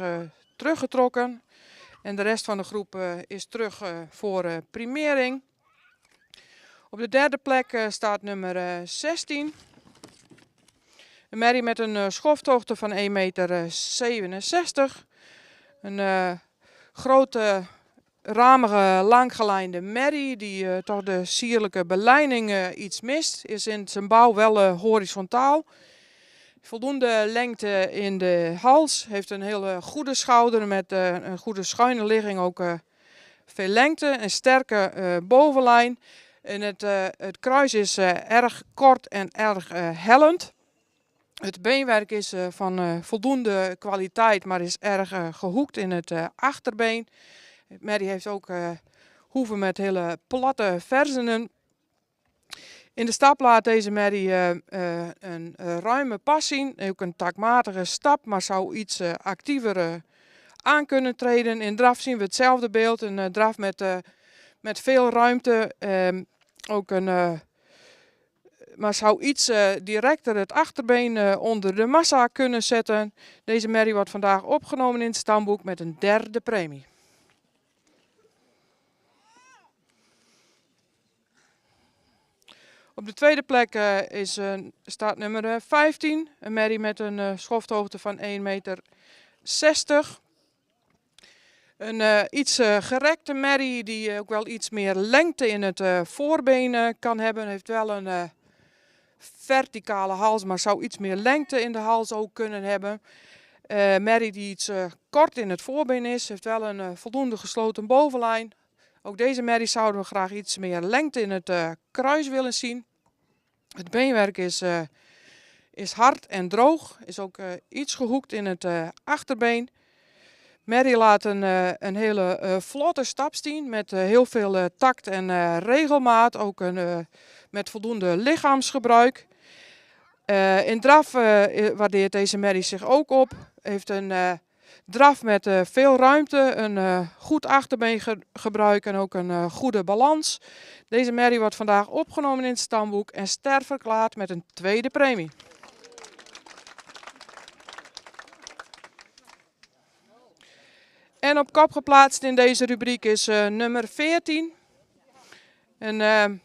teruggetrokken. En de rest van de groep is terug voor primering. Op de derde plek staat nummer 16. Een merrie met een schofthoogte van 1,67 meter. Een grote, ramige, langgelijnde merrie die toch de sierlijke belijning iets mist. Is in zijn bouw wel horizontaal. Voldoende lengte in de hals. Heeft een hele goede schouder met een goede schuine ligging. Ook veel lengte. Een sterke bovenlijn. En het kruis is erg kort en erg hellend. Het beenwerk is van voldoende kwaliteit, maar is erg gehoekt in het achterbeen. Merrie heeft ook hoeven met hele platte verzenen. In de stap laat deze merrie een ruime pas zien. Ook een takmatige stap, maar zou iets actiever aan kunnen treden. In draf zien we hetzelfde beeld. Een draf met veel ruimte. Ook maar zou iets directer het achterbeen onder de massa kunnen zetten. Deze merrie wordt vandaag opgenomen in het stamboek met een derde premie. Op de tweede plek staat nummer 15. Een merrie met een schofthoogte van 1,60 meter. Een iets gerekte merrie die ook wel iets meer lengte in het voorbeen kan hebben. Heeft wel een verticale hals, maar zou iets meer lengte in de hals ook kunnen hebben. Merrie die iets kort in het voorbeen is, heeft wel een voldoende gesloten bovenlijn. Ook deze merrie zouden we graag iets meer lengte in het kruis willen zien. Het beenwerk is hard en droog, is ook iets gehoekt in het achterbeen. Merrie laat een hele vlotte stap zien met heel veel tact en regelmaat, ook met voldoende lichaamsgebruik. In draf waardeert deze merrie zich ook op. Heeft een draf met veel ruimte, een goed achterbeengebruik en ook een goede balans. Deze merrie wordt vandaag opgenomen in het stamboek en sterverklaard met een tweede premie. En op kop geplaatst in deze rubriek is nummer 14. Een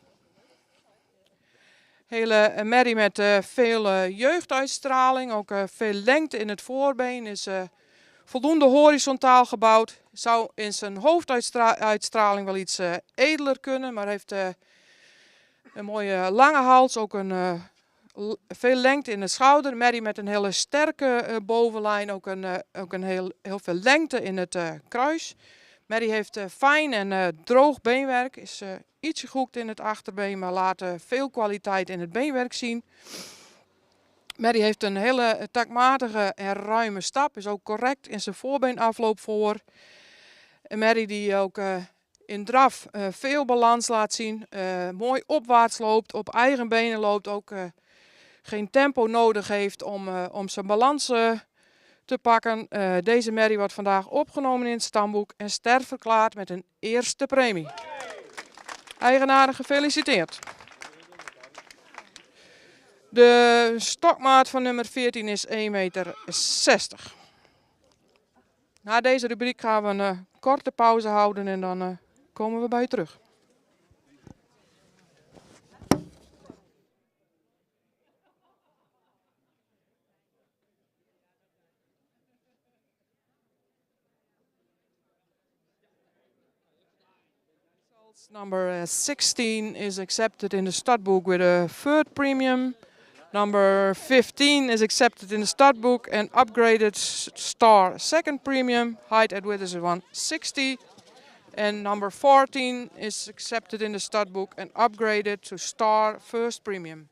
hele merrie met veel jeugduitstraling, ook veel lengte in het voorbeen. Is voldoende horizontaal gebouwd. Zou in zijn hoofduitstraling wel iets edeler kunnen, maar heeft een mooie lange hals, ook veel lengte in de schouder. Merrie met een hele sterke bovenlijn, ook heel veel lengte in het kruis. Merrie heeft fijn en droog beenwerk, is ietsje gehoekt in het achterbeen, maar laat veel kwaliteit in het beenwerk zien. Merrie heeft een hele takmatige en ruime stap, is ook correct in zijn voorbeenafloop voor. Een merrie die ook in draf veel balans laat zien, mooi opwaarts loopt, op eigen benen loopt, ook geen tempo nodig heeft om zijn balans te pakken. Deze merrie wordt vandaag opgenomen in het stamboek en sterverklaard met een eerste premie. Eigenaar gefeliciteerd. De stokmaat van nummer 14 is 1,60 meter. Na deze rubriek gaan we een korte pauze houden en dan komen we bij u terug. Number 16 is accepted in the stud book with a third premium. Number 15 is accepted in the stud book and upgraded star second premium. Height at width is 160. And number 14 is accepted in the stud book and upgraded to star first premium.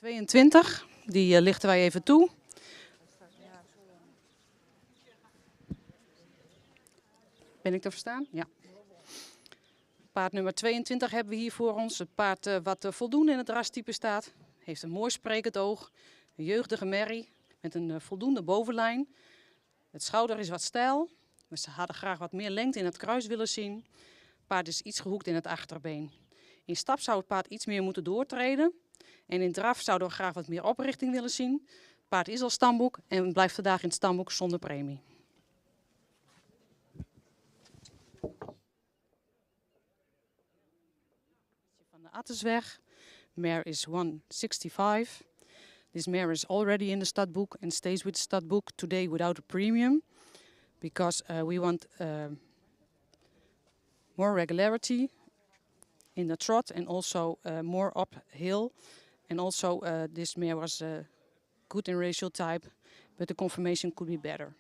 22, die lichten wij even toe. Ben ik te verstaan? Ja. Paard nummer 22 hebben we hier voor ons. Het paard wat voldoende in het rastype staat. Heeft een mooi sprekend oog. Een jeugdige merrie met een voldoende bovenlijn. Het schouder is wat steil. We hadden graag wat meer lengte in het kruis willen zien. Het paard is iets gehoekt in het achterbeen. In stap zou het paard iets meer moeten doortreden. En in draf zouden we graag wat meer oprichting willen zien. Het paard is al stamboek en blijft vandaag in het stamboek zonder premie. Van de Attersweg. Mare is 165. This mare is already in the stud book and stays with the stud book today without a premium. Because we want more regularity in the trot and also more uphill. And also this mare was good in ratio type, but the conformation could be better.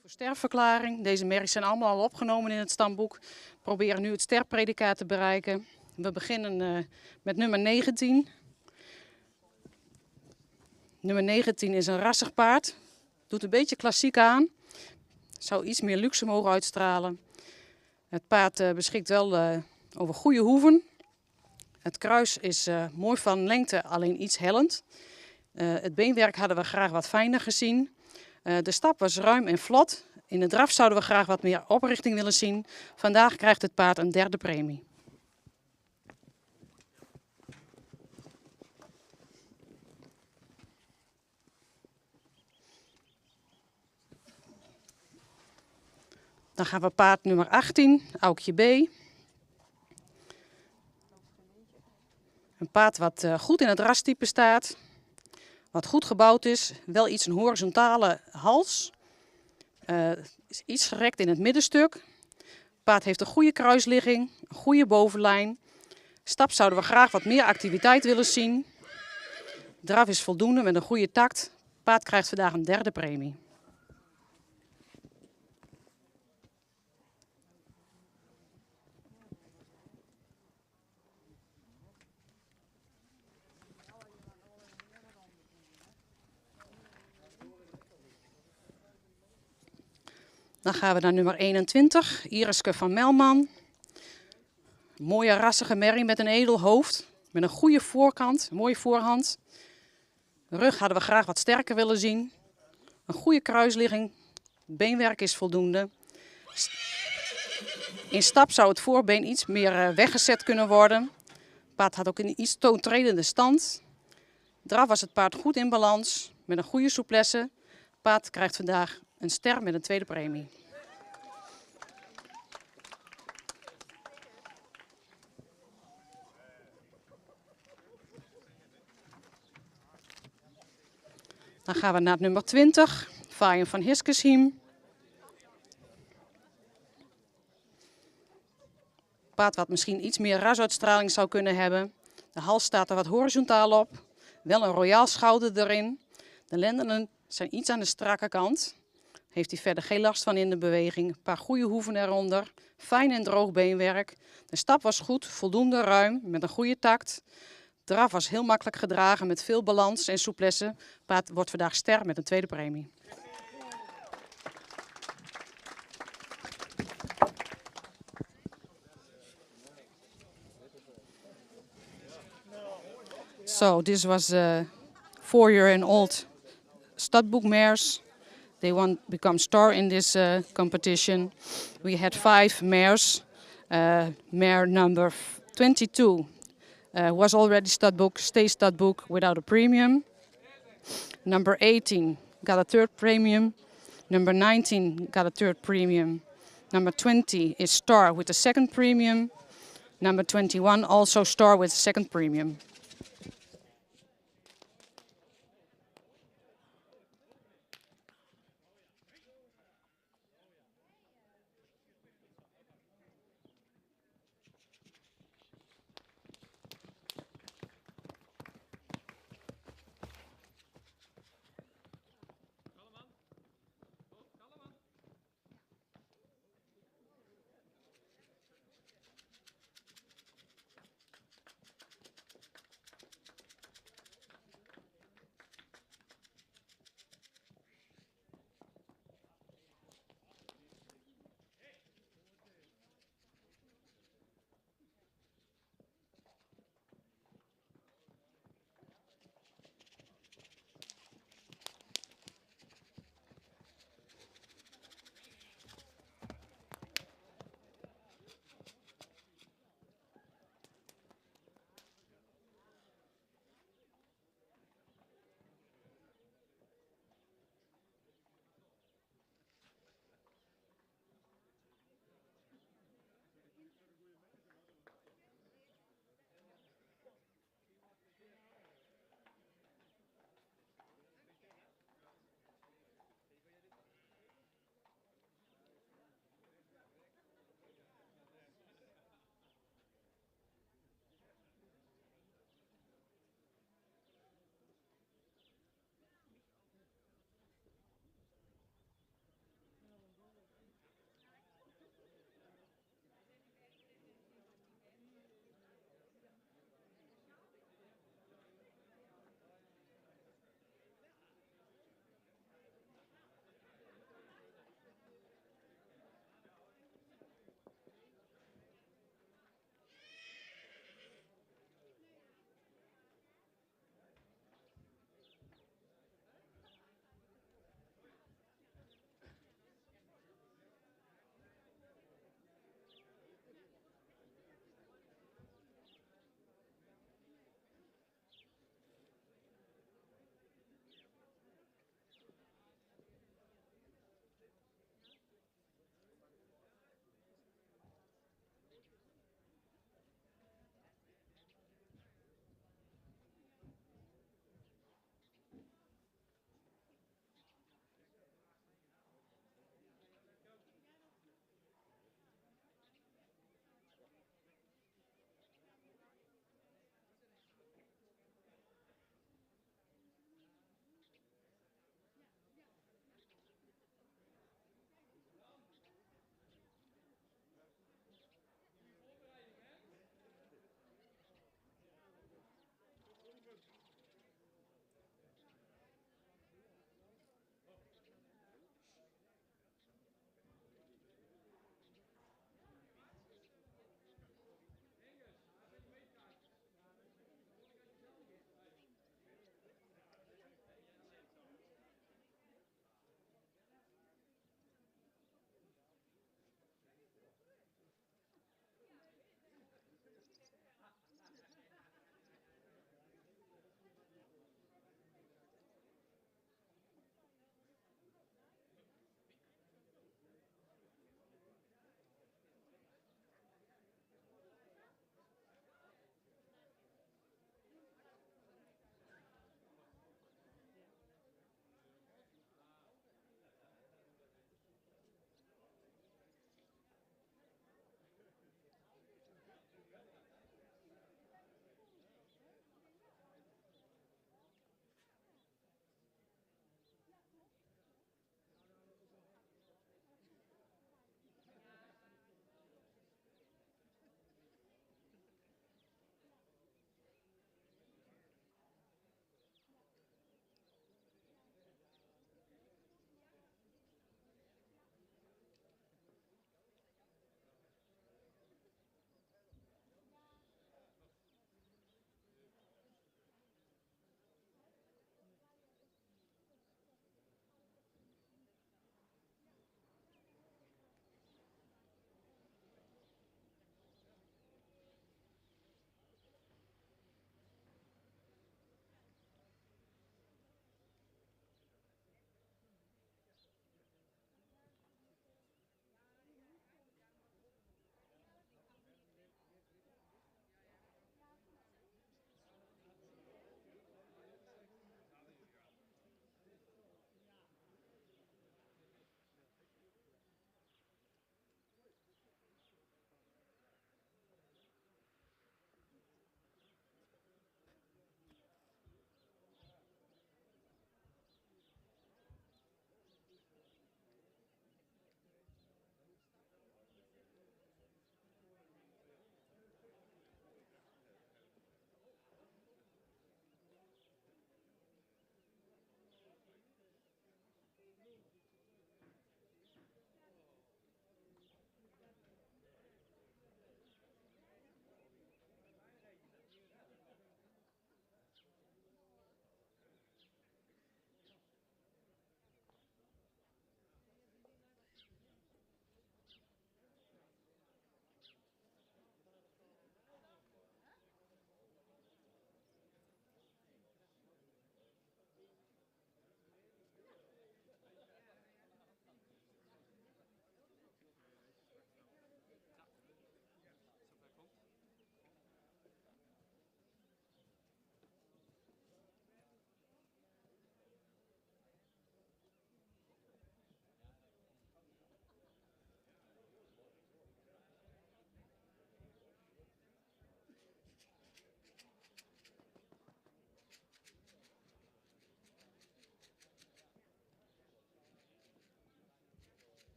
Voor sterfverklaring. Deze merries zijn allemaal al opgenomen in het stamboek. We proberen nu het sterpredicaat te bereiken. We beginnen met nummer 19. Nummer 19 is een rassig paard. Doet een beetje klassiek aan. Zou iets meer luxe mogen uitstralen. Het paard beschikt wel over goede hoeven. Het kruis is mooi van lengte, alleen iets hellend. Het beenwerk hadden we graag wat fijner gezien. De stap was ruim en vlot. In de draf zouden we graag wat meer oprichting willen zien. Vandaag krijgt het paard een derde premie. Dan gaan we paard nummer 18, Aukje B. Een paard wat goed in het rastype staat. Wat goed gebouwd is. Wel iets een horizontale hals. Is iets gerekt in het middenstuk. Het paard heeft een goede kruisligging. Een goede bovenlijn. Stap zouden we graag wat meer activiteit willen zien. Draf is voldoende met een goede takt. Het paard krijgt vandaag een derde premie. Dan gaan we naar nummer 21, Iriske van Melman. Een mooie rassige merrie met een edel hoofd. Met een goede voorkant, een mooie voorhand. De rug hadden we graag wat sterker willen zien. Een goede kruisligging. Het beenwerk is voldoende. In stap zou het voorbeen iets meer weggezet kunnen worden. Het paard had ook een iets toontredende stand. Draf was het paard goed in balans. Met een goede souplesse. Het paard krijgt vandaag een ster met een tweede premie. Dan gaan we naar nummer 20, Vaaien van Hiskesheim. Paard wat misschien iets meer rasuitstraling zou kunnen hebben. De hals staat er wat horizontaal op. Wel een royaal schouder erin. De lendenen zijn iets aan de strakke kant. Heeft hij verder geen last van in de beweging. Een paar goede hoeven eronder. Fijn en droog beenwerk. De stap was goed, voldoende ruim, met een goede takt. Draf was heel makkelijk gedragen met veel balans en souplesse. Paard wordt vandaag ster met een tweede premie. So this was 4-year-old studbook mares. They want to become star in this competition. We had 5 mares. Mare number 22 was already studbook, stay studbook without a premium. Number 18 got a third premium. Number 19 got a third premium. Number 20 is star with the second premium. Number 21 also star with the second premium.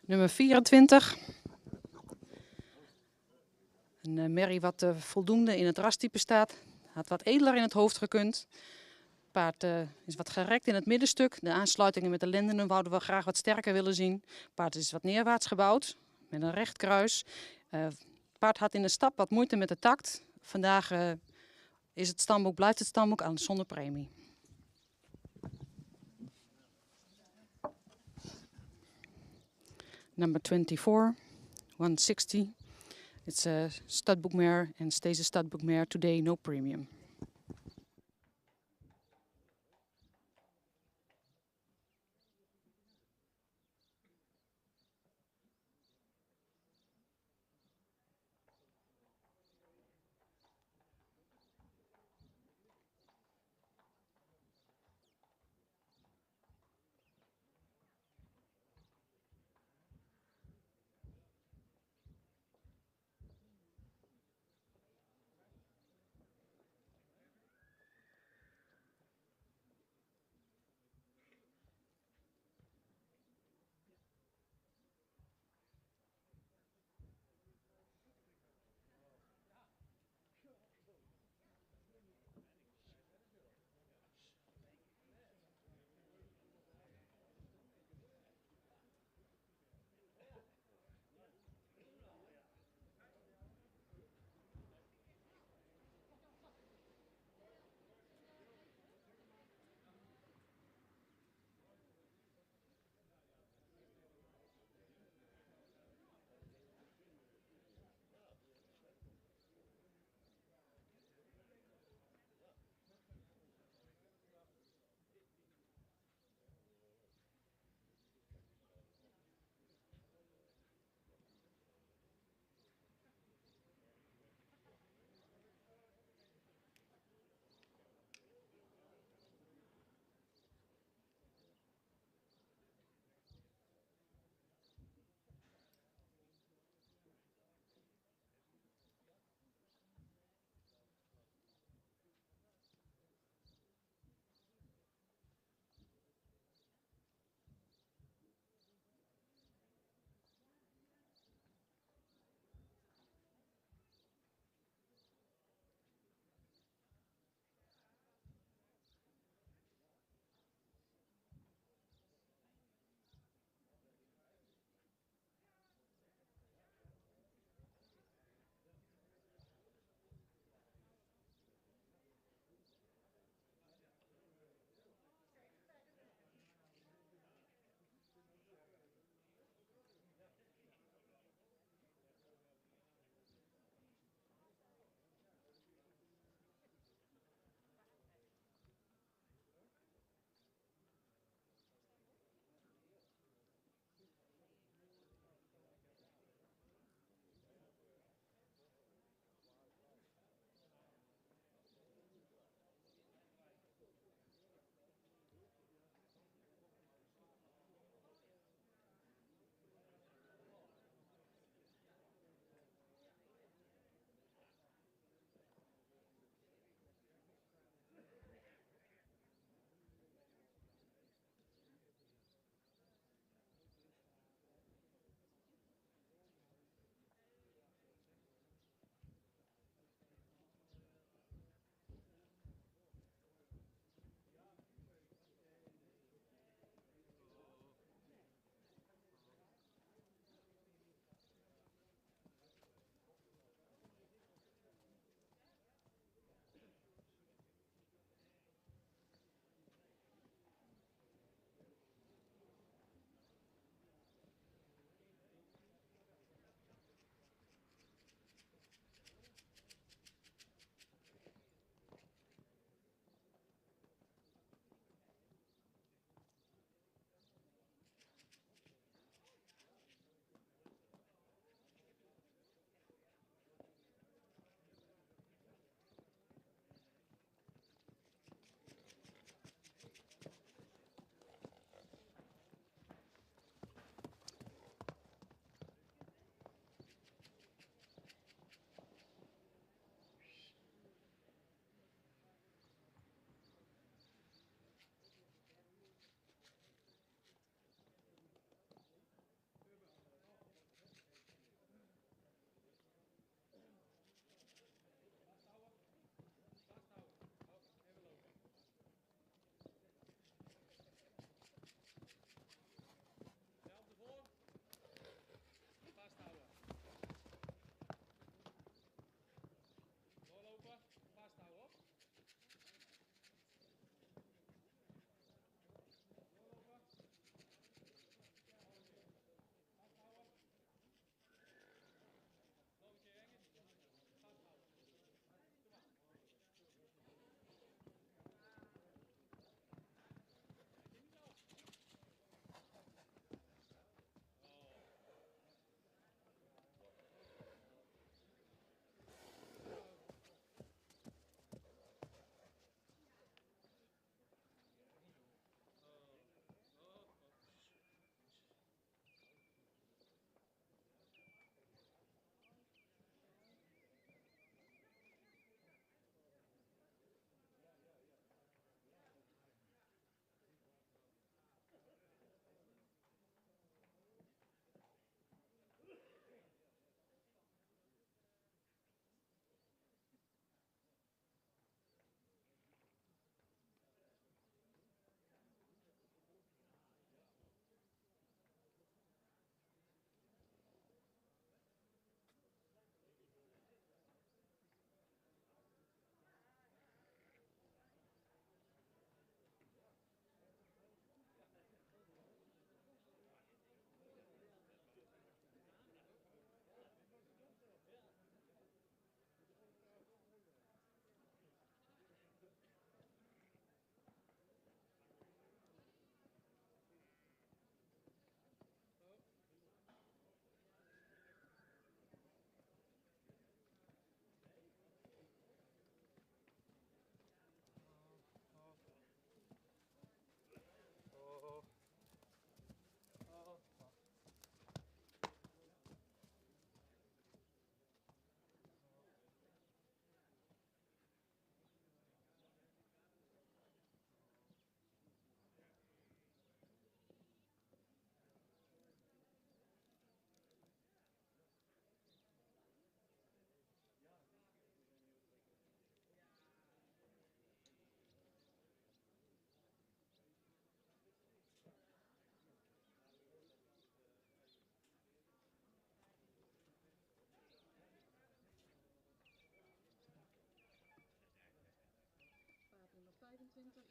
Nummer 24. Een merrie wat voldoende in het rastype staat. Had wat edeler in het hoofd gekund. Het paard is wat gerekt in het middenstuk. De aansluitingen met de lendenen wouden we graag wat sterker willen zien. Het paard is wat neerwaarts gebouwd met een recht kruis. Het paard had in de stap wat moeite met de takt. Vandaag blijft het stamboek aan zonder premie. Number 24, 160. It's a studbook mare and stays a studbook mare today, no premium.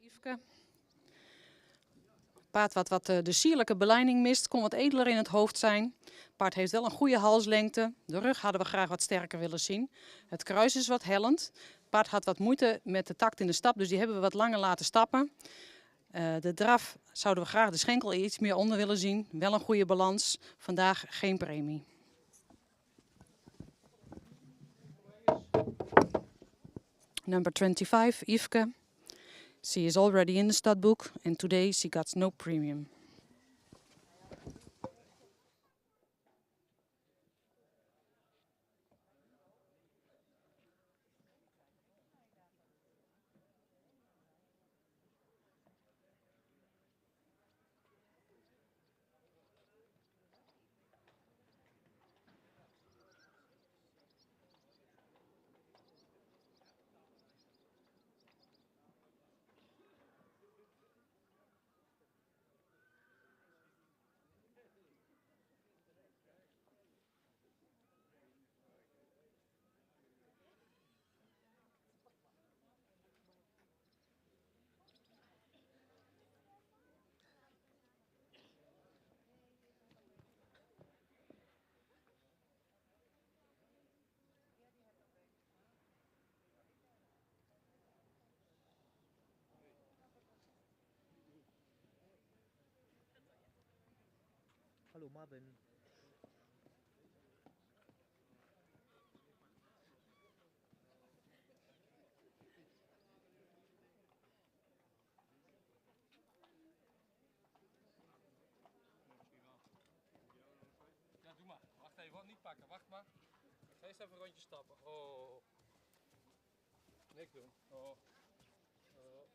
Yveske. Paard wat de sierlijke belijning mist, kon wat edeler in het hoofd zijn. Paard heeft wel een goede halslengte. De rug hadden we graag wat sterker willen zien. Het kruis is wat hellend. Paard had wat moeite met de takt in de stap, dus die hebben we wat langer laten stappen. De draf zouden we graag de schenkel iets meer onder willen zien. Wel een goede balans. Vandaag geen premie. Number 25, Yveske. She is already in the stud book and today she got no premium. Hallo Marvin. Ja, doe maar. Wacht even, niet pakken. Wacht maar. Ga eens even een rondje stappen. Oh. Niks doen. Oh. Oh.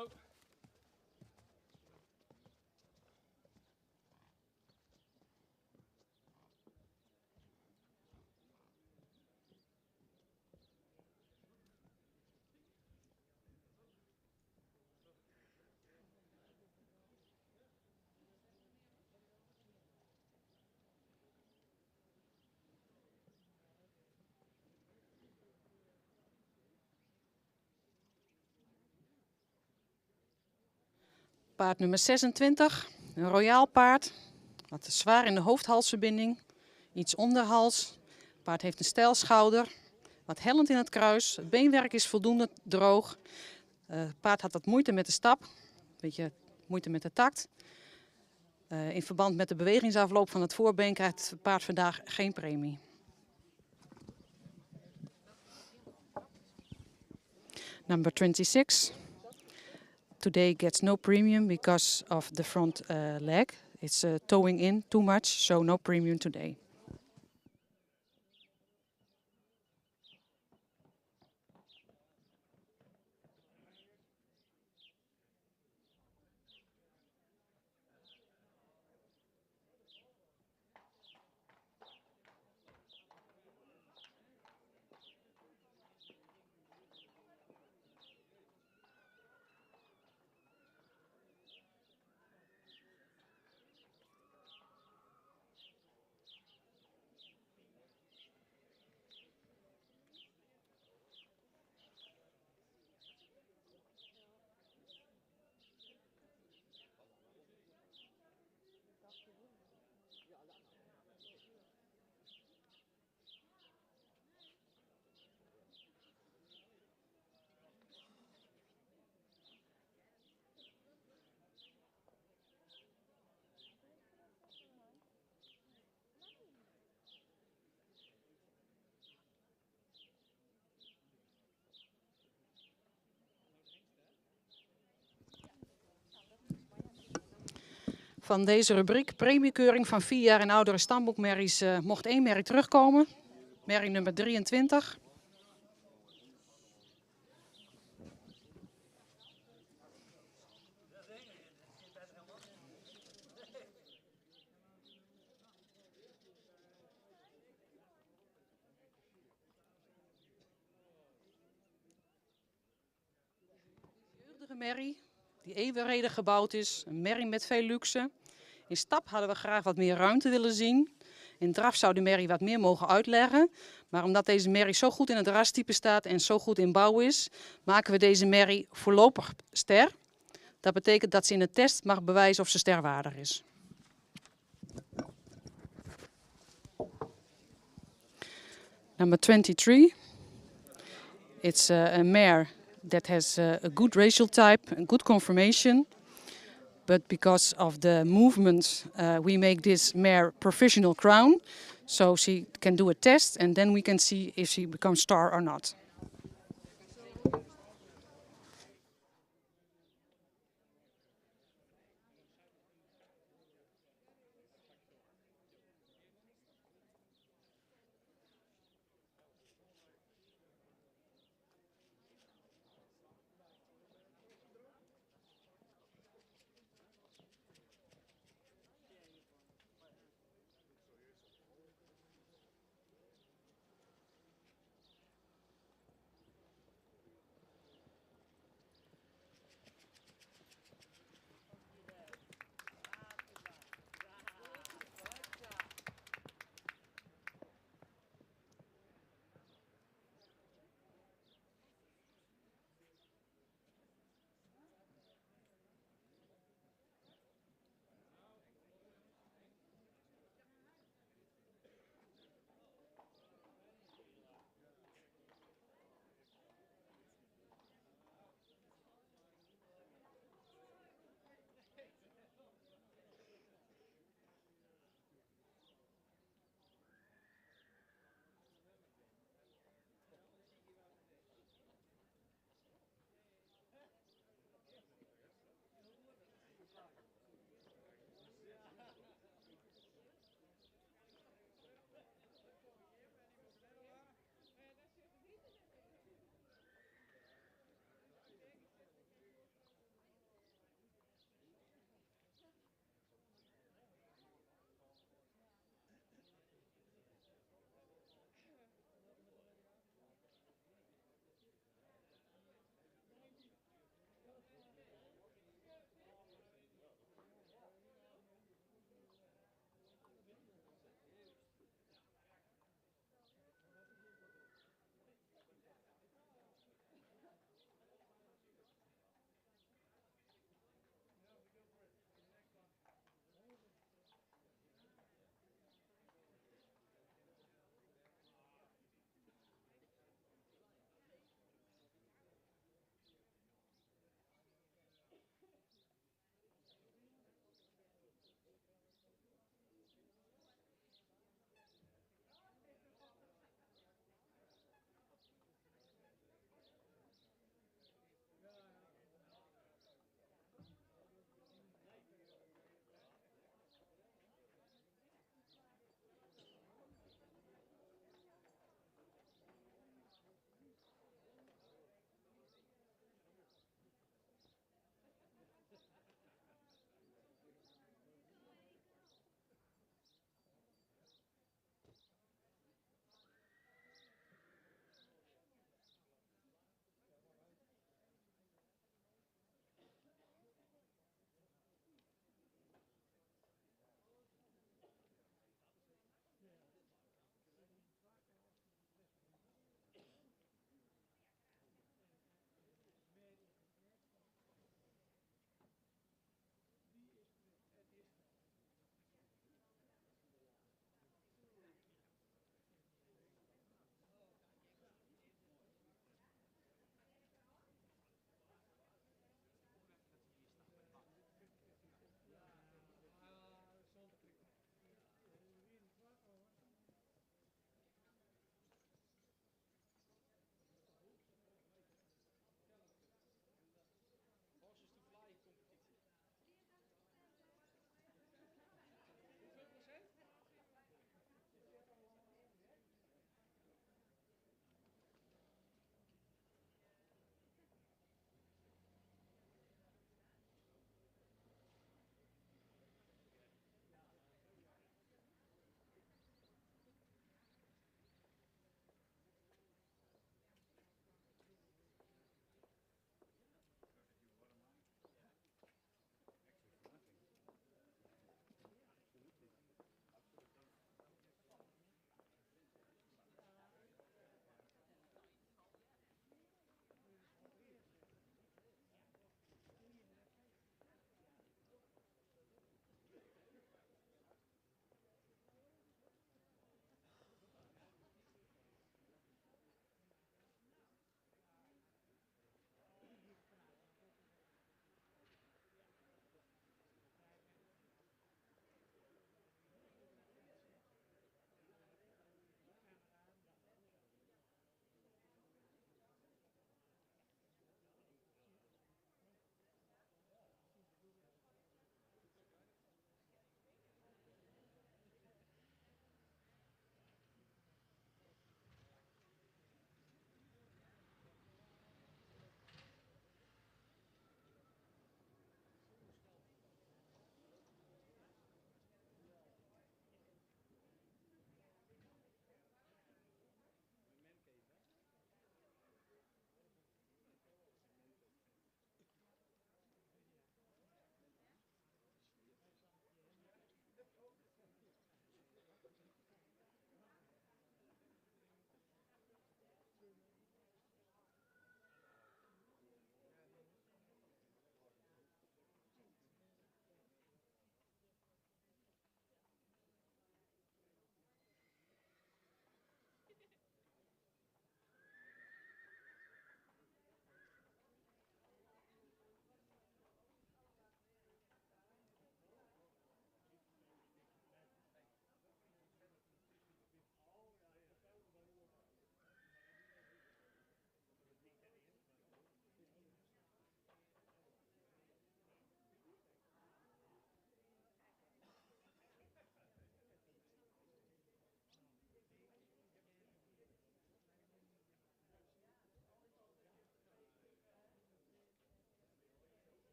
Oh. Paard nummer 26, een royaal paard. Wat zwaar in de hoofd-halsverbinding, iets onderhals. Het paard heeft een steil schouder, wat hellend in het kruis. Het beenwerk is voldoende droog. Het paard had wat moeite met de stap, een beetje moeite met de takt. In verband met de bewegingsafloop van het voorbeen krijgt het paard vandaag geen premie. Number 26. Today gets no premium because of the front leg. It's towing in too much, so no premium today. Van deze rubriek, premiekeuring van 4 jaar en oudere stamboekmerries, mocht 1 merrie terugkomen. Merrie nummer 23. Jeugdige merrie, die evenredig gebouwd is, een merrie met veel luxe. In stap hadden we graag wat meer ruimte willen zien. In draf zou de merrie wat meer mogen uitleggen. Maar omdat deze merrie zo goed in het rastype staat en zo goed in bouw is, maken we deze merrie voorlopig ster. Dat betekent dat ze in de test mag bewijzen of ze sterwaardig is. Number 23. It's a mare that has a good racial type, a good conformation. But because of the movement, we make this mare professional crown. So she can do a test and then we can see if she becomes star or not.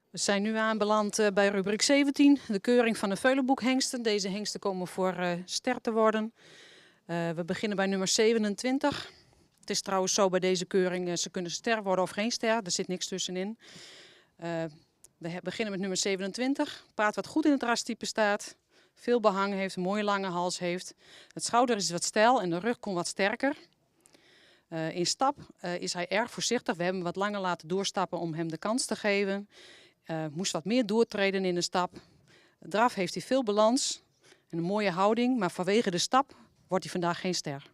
We zijn nu aanbeland bij rubriek 17, de keuring van de Veulenboekhengsten. Deze hengsten komen voor ster te worden. We beginnen bij nummer 27. Het is trouwens zo bij deze keuring, ze kunnen ster worden of geen ster, er zit niks tussenin. We beginnen met nummer 27, paard wat goed in het rastype staat. Veel behang heeft, een mooie lange hals heeft. Het schouder is wat steil en de rug komt wat sterker. In stap is hij erg voorzichtig. We hebben hem wat langer laten doorstappen om hem de kans te geven. Moest wat meer doortreden in de stap. Draf heeft hij veel balans en een mooie houding, maar vanwege de stap wordt hij vandaag geen ster.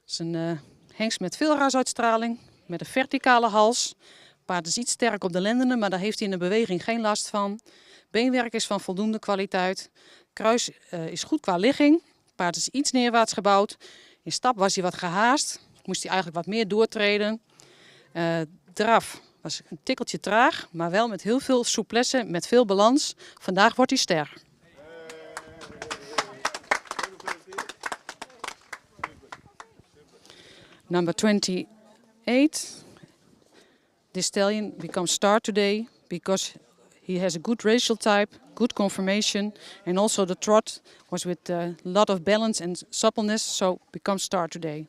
Het is een hengst met veel rasuitstraling, met een verticale hals. Het paard is iets sterk op de lendenen, maar daar heeft hij in de beweging geen last van. Beenwerk is van voldoende kwaliteit. Kruis is goed qua ligging. Het paard is iets neerwaarts gebouwd. In stap was hij wat gehaast. Moest hij eigenlijk wat meer doortreden. Draf was een tikkeltje traag, maar wel met heel veel souplesse, met veel balans. Vandaag wordt hij ster. Number 28. This stallion becomes star today because he has a good racial type, good conformation, and also the trot was with a lot of balance and suppleness, so becomes star today.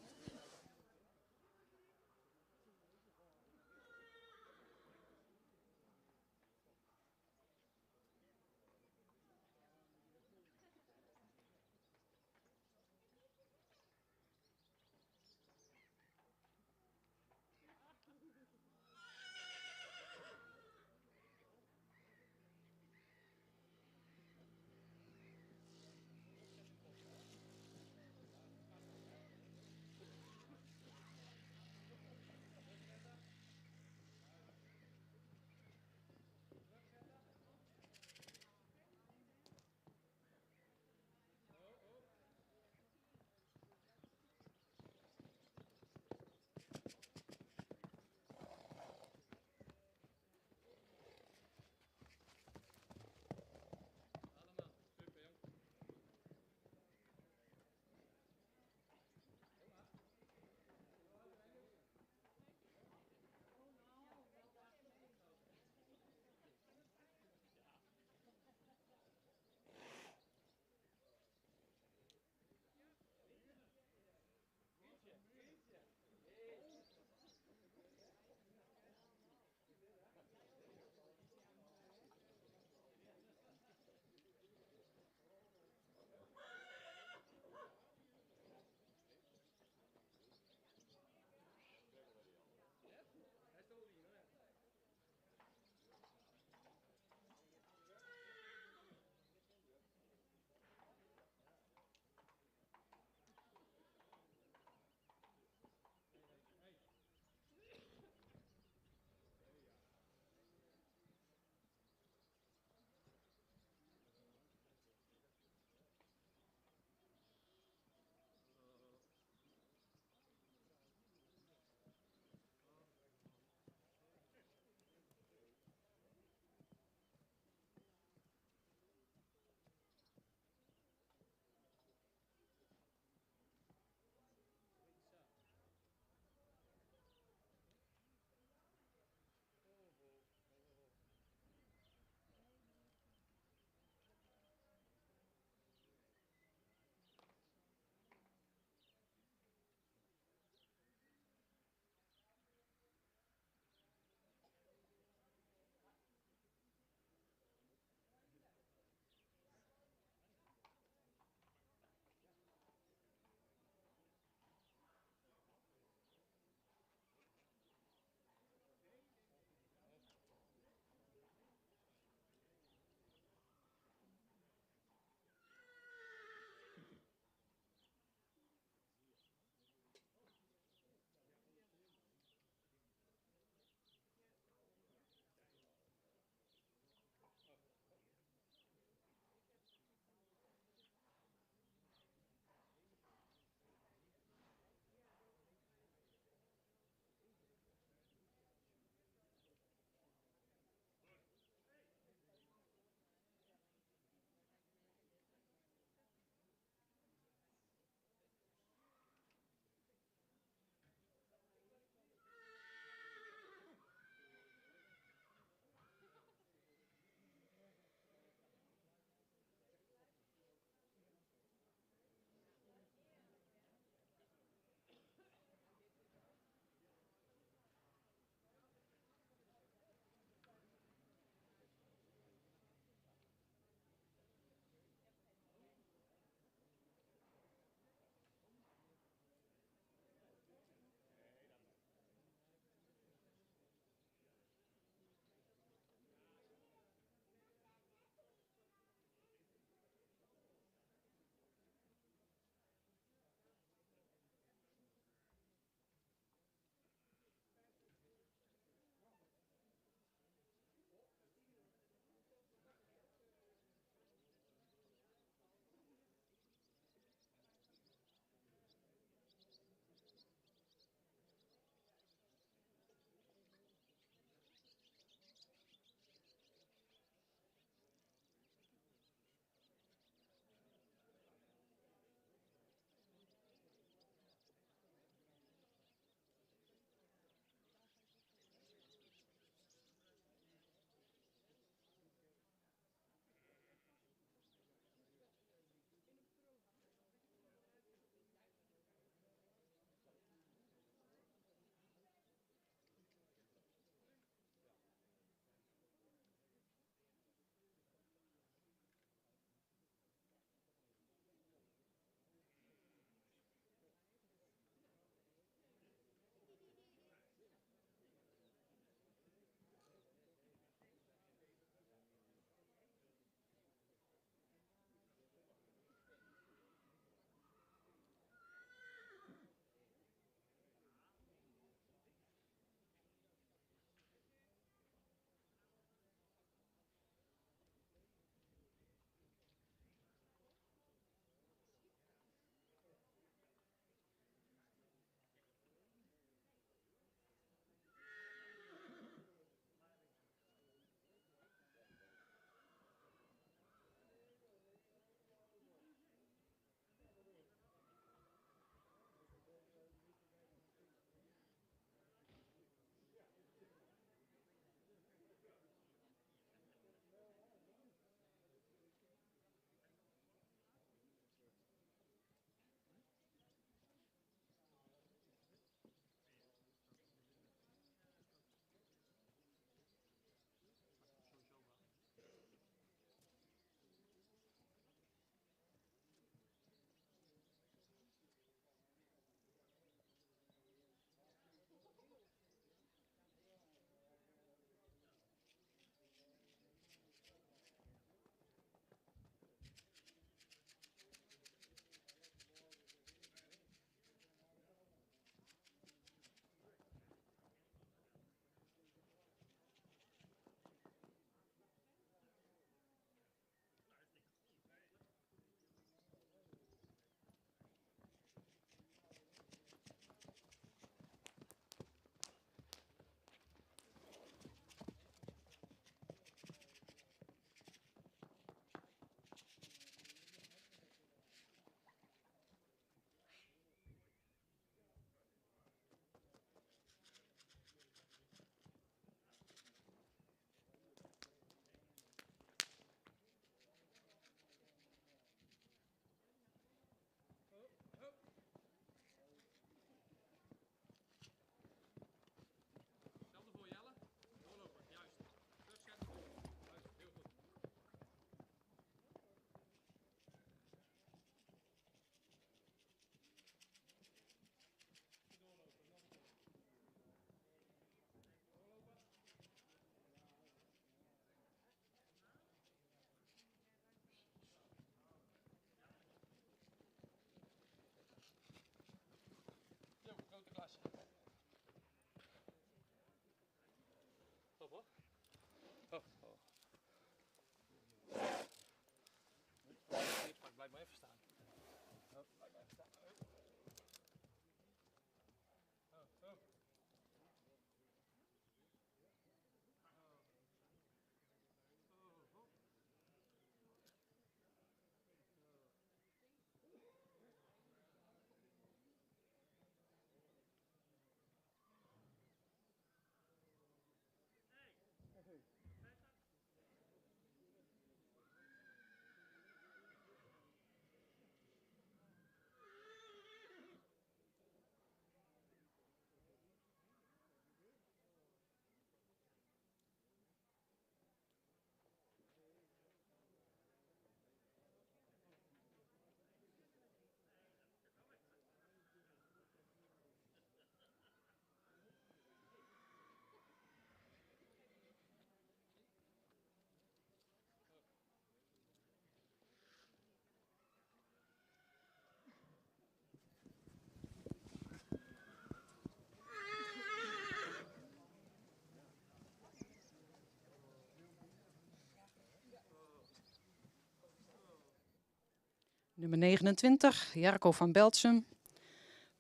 Nummer 29, Jarko van Beltsum.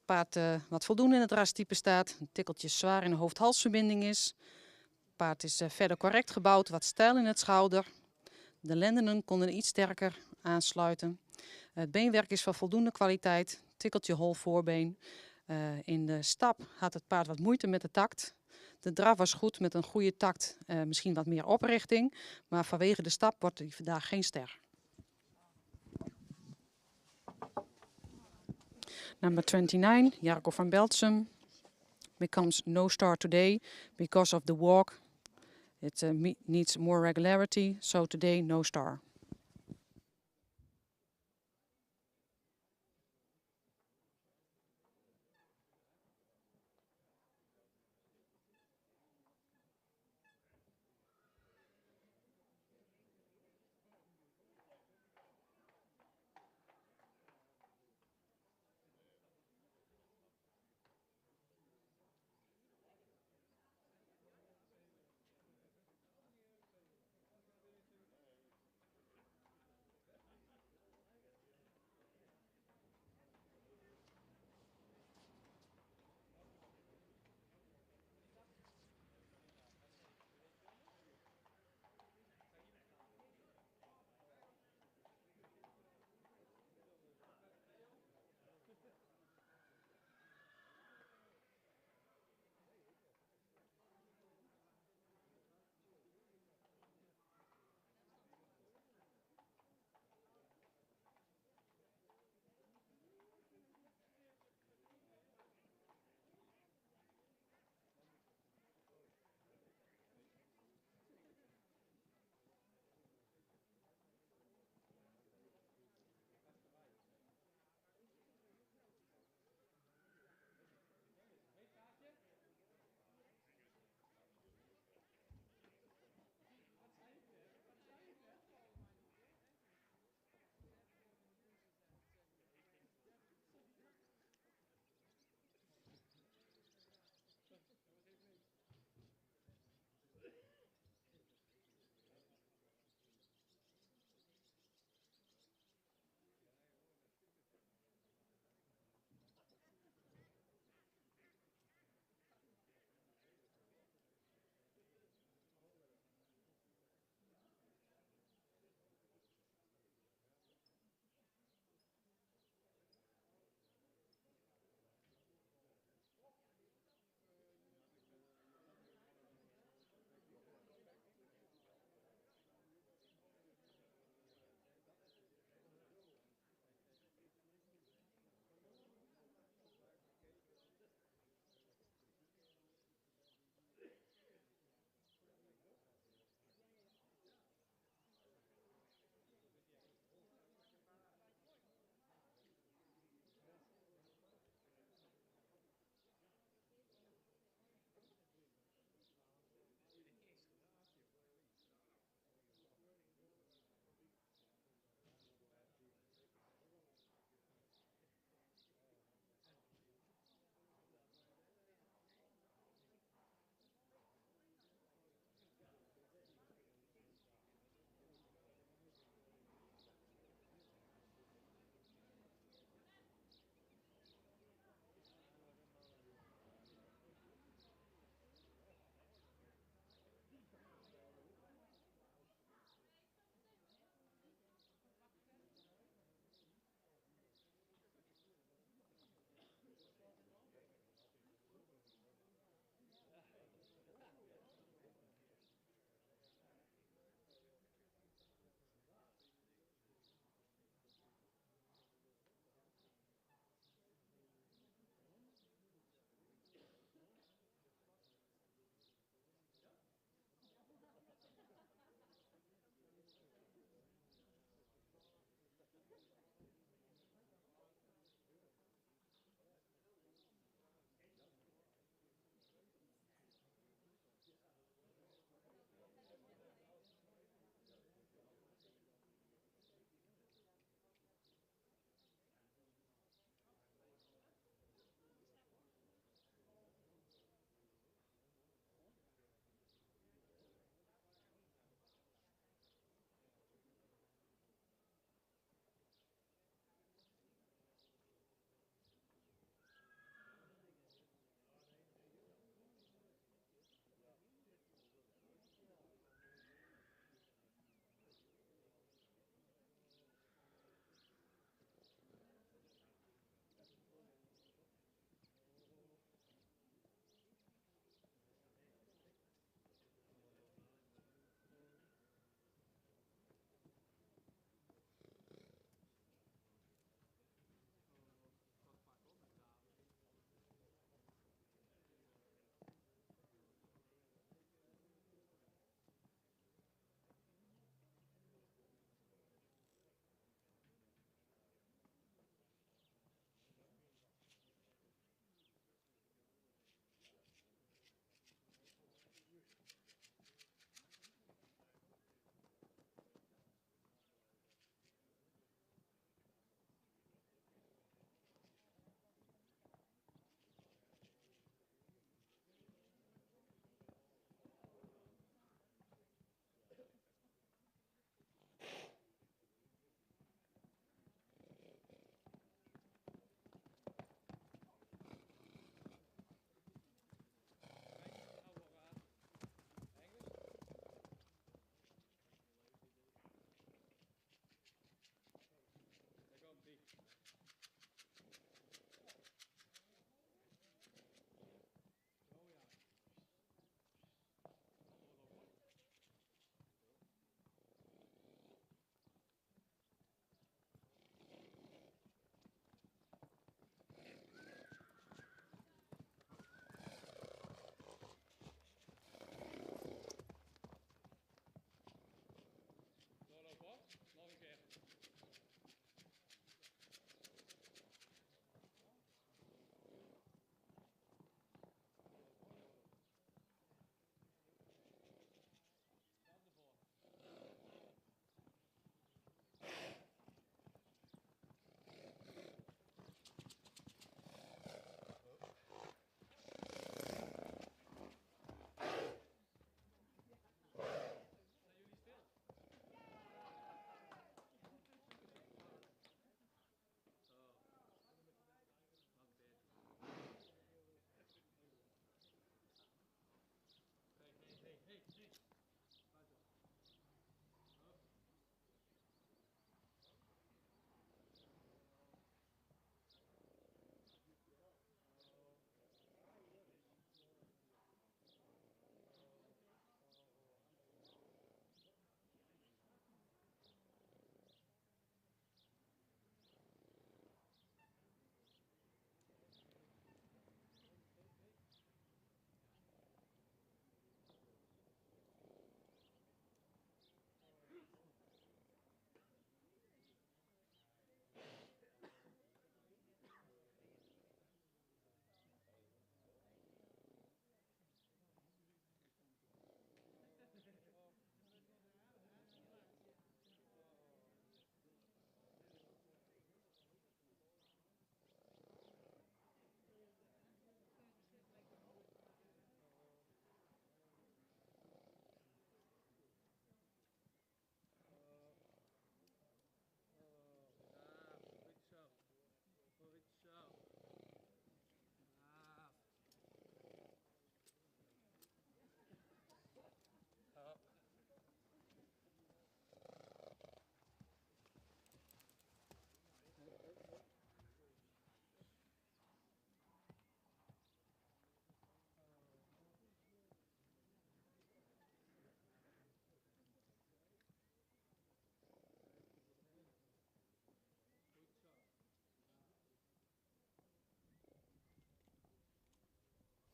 Paard wat voldoende in het rastype staat. Een tikkeltje zwaar in de hoofd-halsverbinding is. Paard is verder correct gebouwd, wat stijl in het schouder. De lendenen konden iets sterker aansluiten. Het beenwerk is van voldoende kwaliteit. Tikkeltje hol voorbeen. In de stap had het paard wat moeite met de takt. De draf was goed met een goede takt. Misschien wat meer oprichting. Maar vanwege de stap wordt hij vandaag geen ster. Number 29, Jarko van Beltsum. Becomes no star today because of the walk. It needs more regularity, so today no star.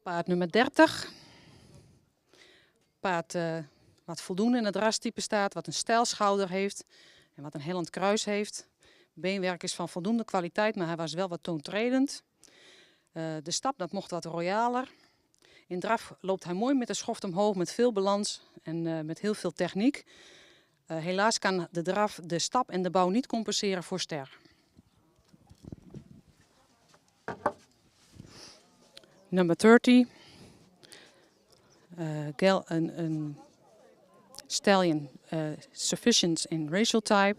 Paard nummer 30. Paard wat voldoende in het rastype staat, wat een stijlschouder heeft en wat een hellend kruis heeft. Beenwerk is van voldoende kwaliteit, maar hij was wel wat toontredend. De stap dat mocht wat royaler. In draf loopt hij mooi met de schoft omhoog, met veel balans en met heel veel techniek. Helaas kan de draf de stap en de bouw niet compenseren voor ster. Nummer 30. Een stallion sufficient in racial type.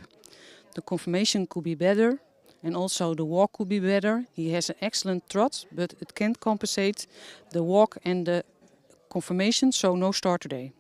The conformation could be better. And also the walk could be better. He has an excellent trot, but it can't compensate the walk and the conformation, so no start today.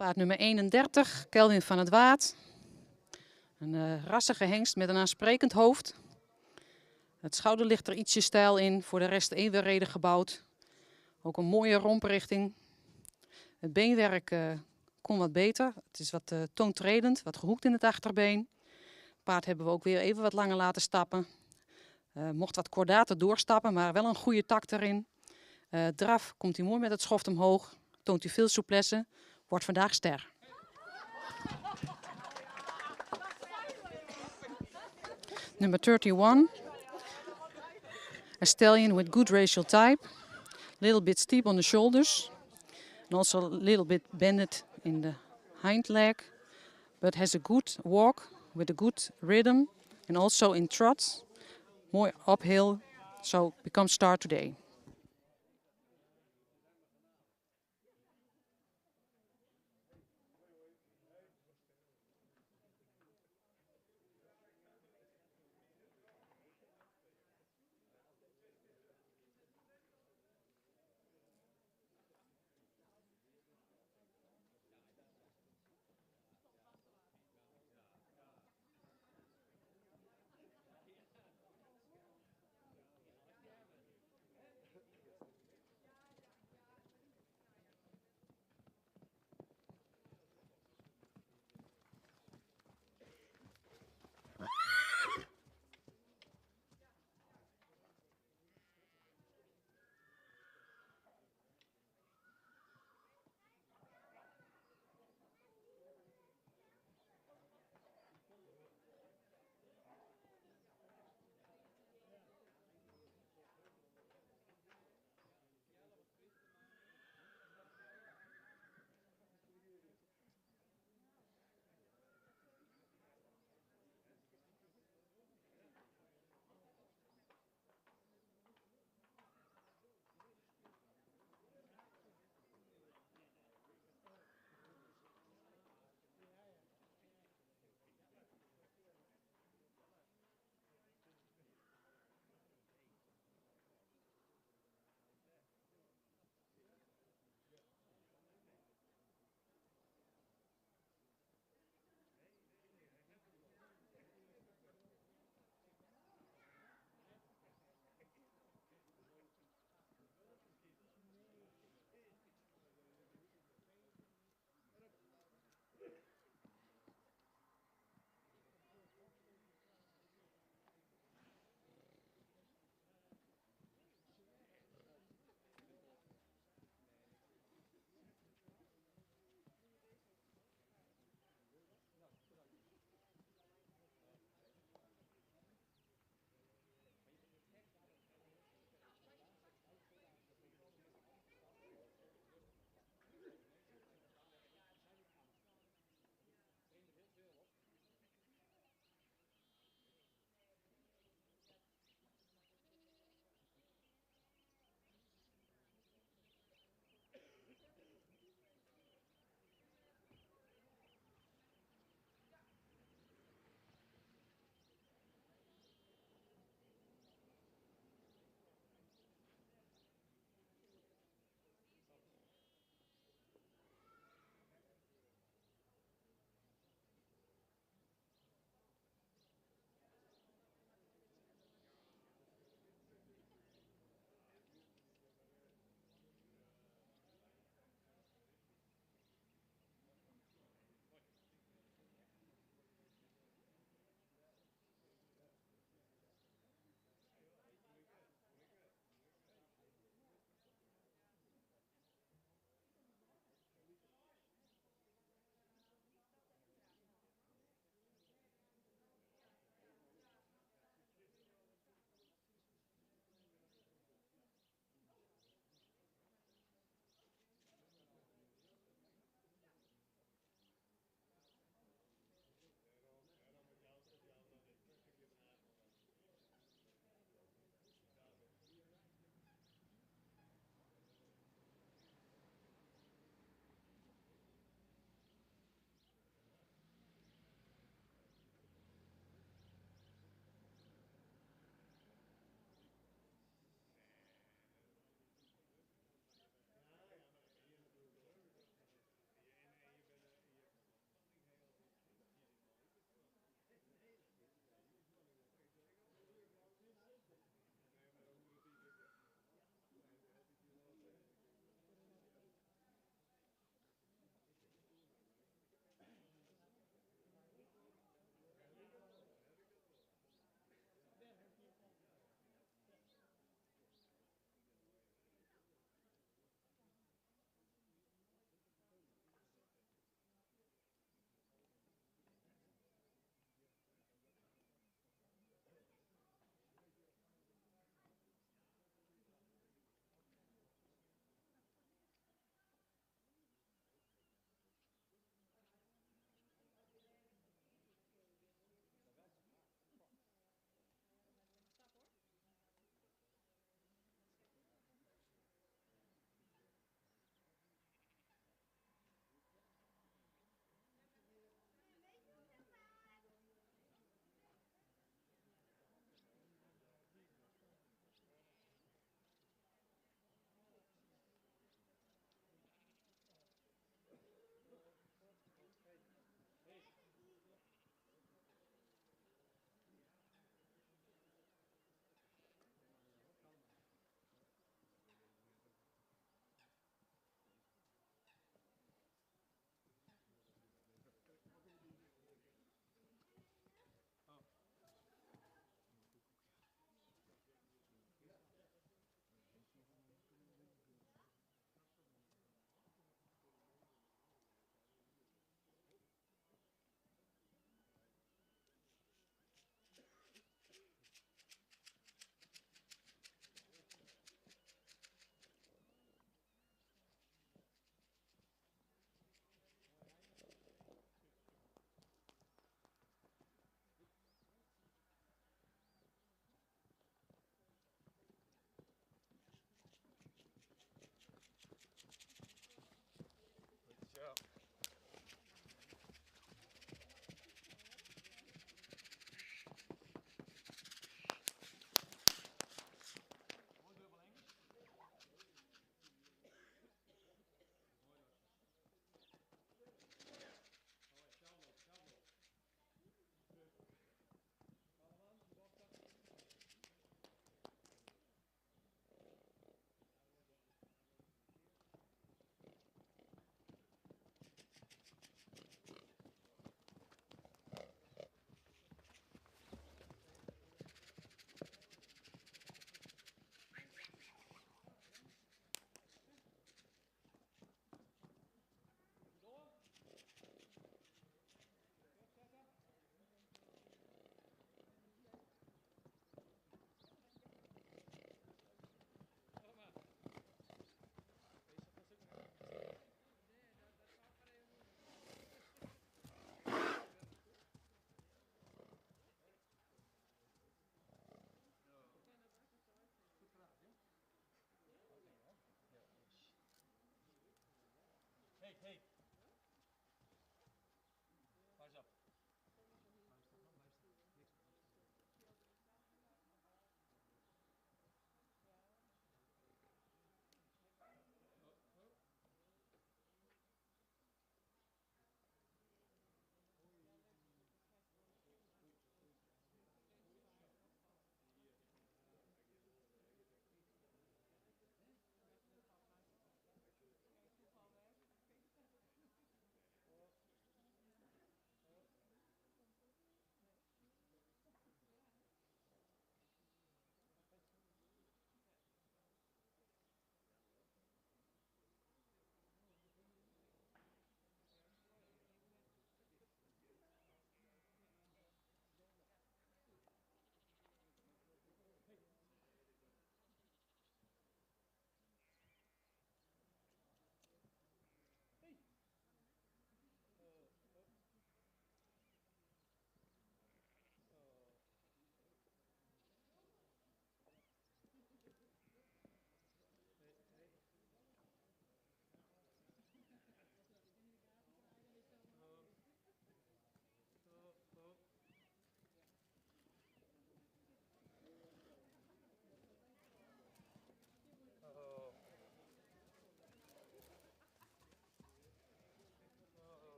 Paard nummer 31, Kelvin van het Waard. Een rassige hengst met een aansprekend hoofd. Het schouder ligt er ietsje stijl in, voor de rest evenredig gebouwd. Ook een mooie romprichting. Het beenwerk kon wat beter. Het is wat toontredend, wat gehoekt in het achterbeen. Paard hebben we ook weer even wat langer laten stappen. Mocht wat kordater doorstappen, maar wel een goede takt erin. Draf komt hij mooi met het schoft omhoog. Toont hij veel souplesse. Wordt vandaag ster. Number 31. A stallion with good racial type. Little bit steep on the shoulders. And also a little bit bended in the hind leg. But has a good walk with a good rhythm. And also in trot. Mooi uphill. So become star today.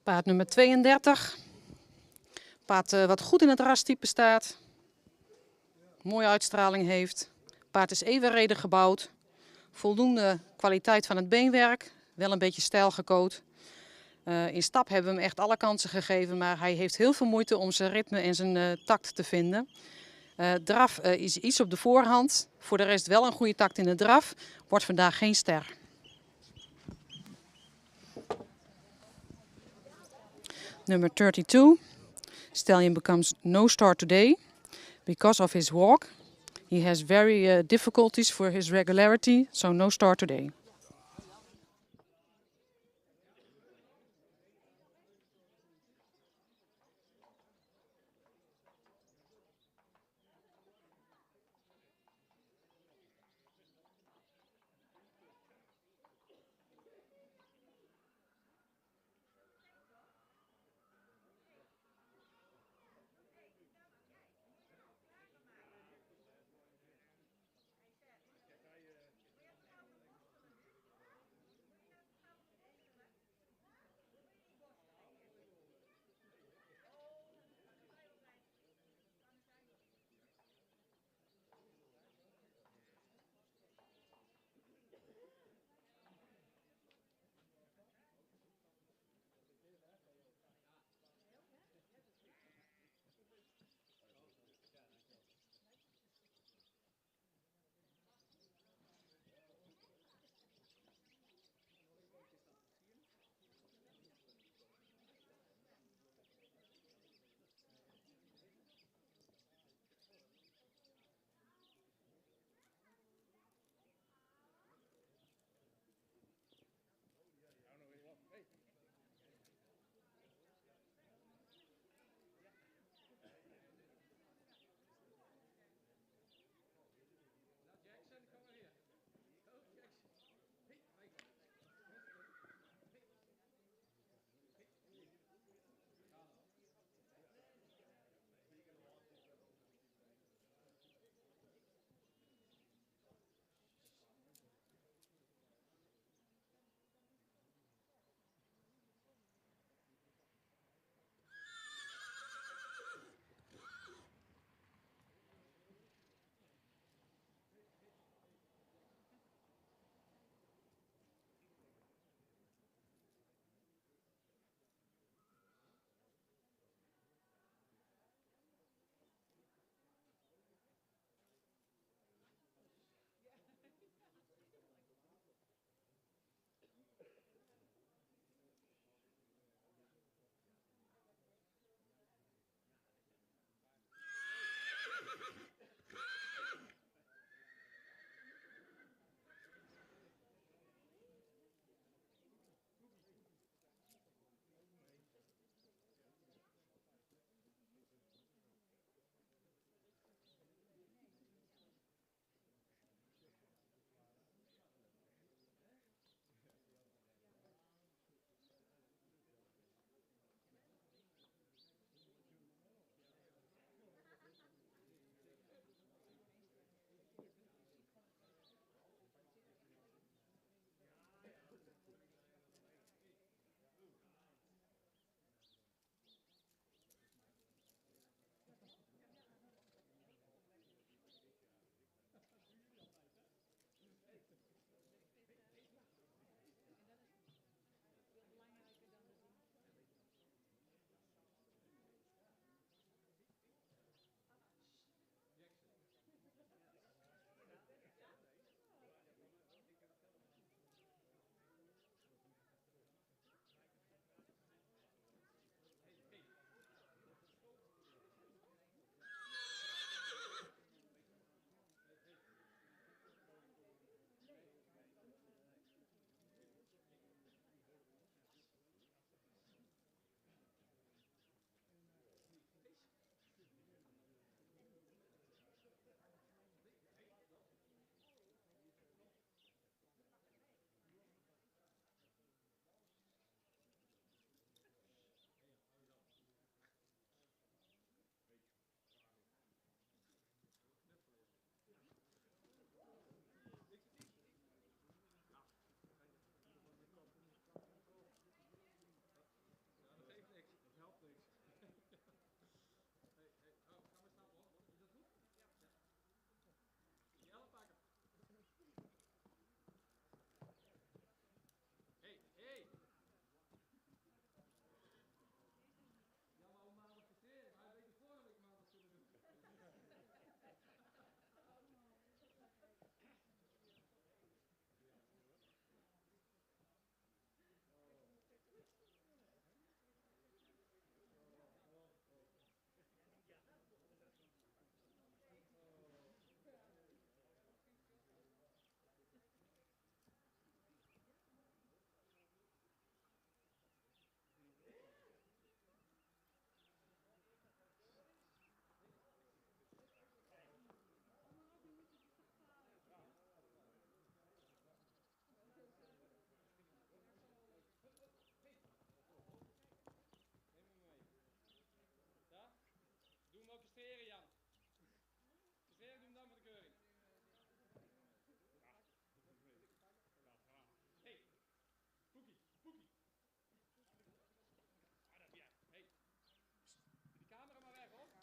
Paard nummer 32. Paard wat goed in het rastype staat. Mooie uitstraling heeft. Paard is evenredig gebouwd. Voldoende kwaliteit van het beenwerk. Wel een beetje stijl gecoat. In stap hebben we hem echt alle kansen gegeven. Maar hij heeft heel veel moeite om zijn ritme en zijn tact te vinden. Draf is iets op de voorhand. Voor de rest wel een goede tact in de draf. Wordt vandaag geen ster. Nummer 32. Stallion becomes no star today because of his walk. He has very difficulties for his regularity, so no star today.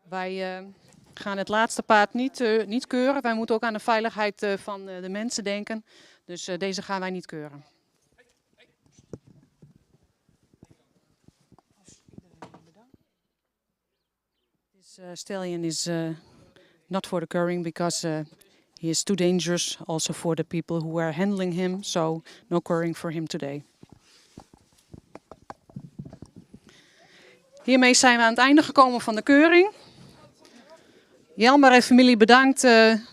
Wij gaan het laatste paard niet keuren. Wij moeten ook aan de veiligheid van de mensen denken. Dus deze gaan wij niet keuren. This stallion is not for the curing because he is too dangerous. Also for the people who are handling him. So no curing for him today. Hiermee zijn we aan het einde gekomen van de keuring. Jelmer en familie bedankt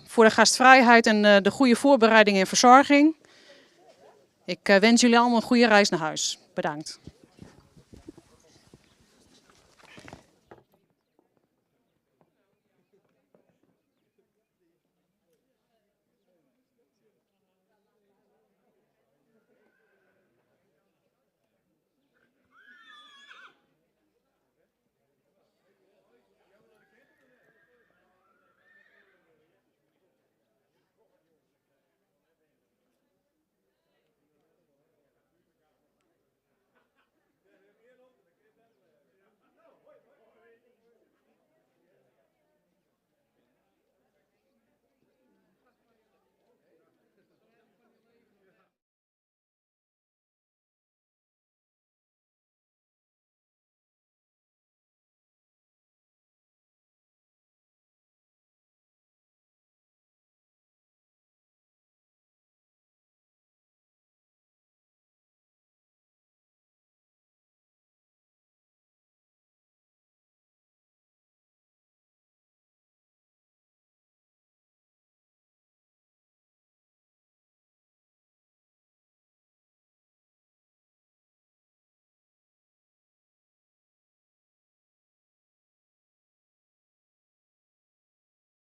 voor de gastvrijheid en de goede voorbereiding en verzorging. Ik wens jullie allemaal een goede reis naar huis. Bedankt.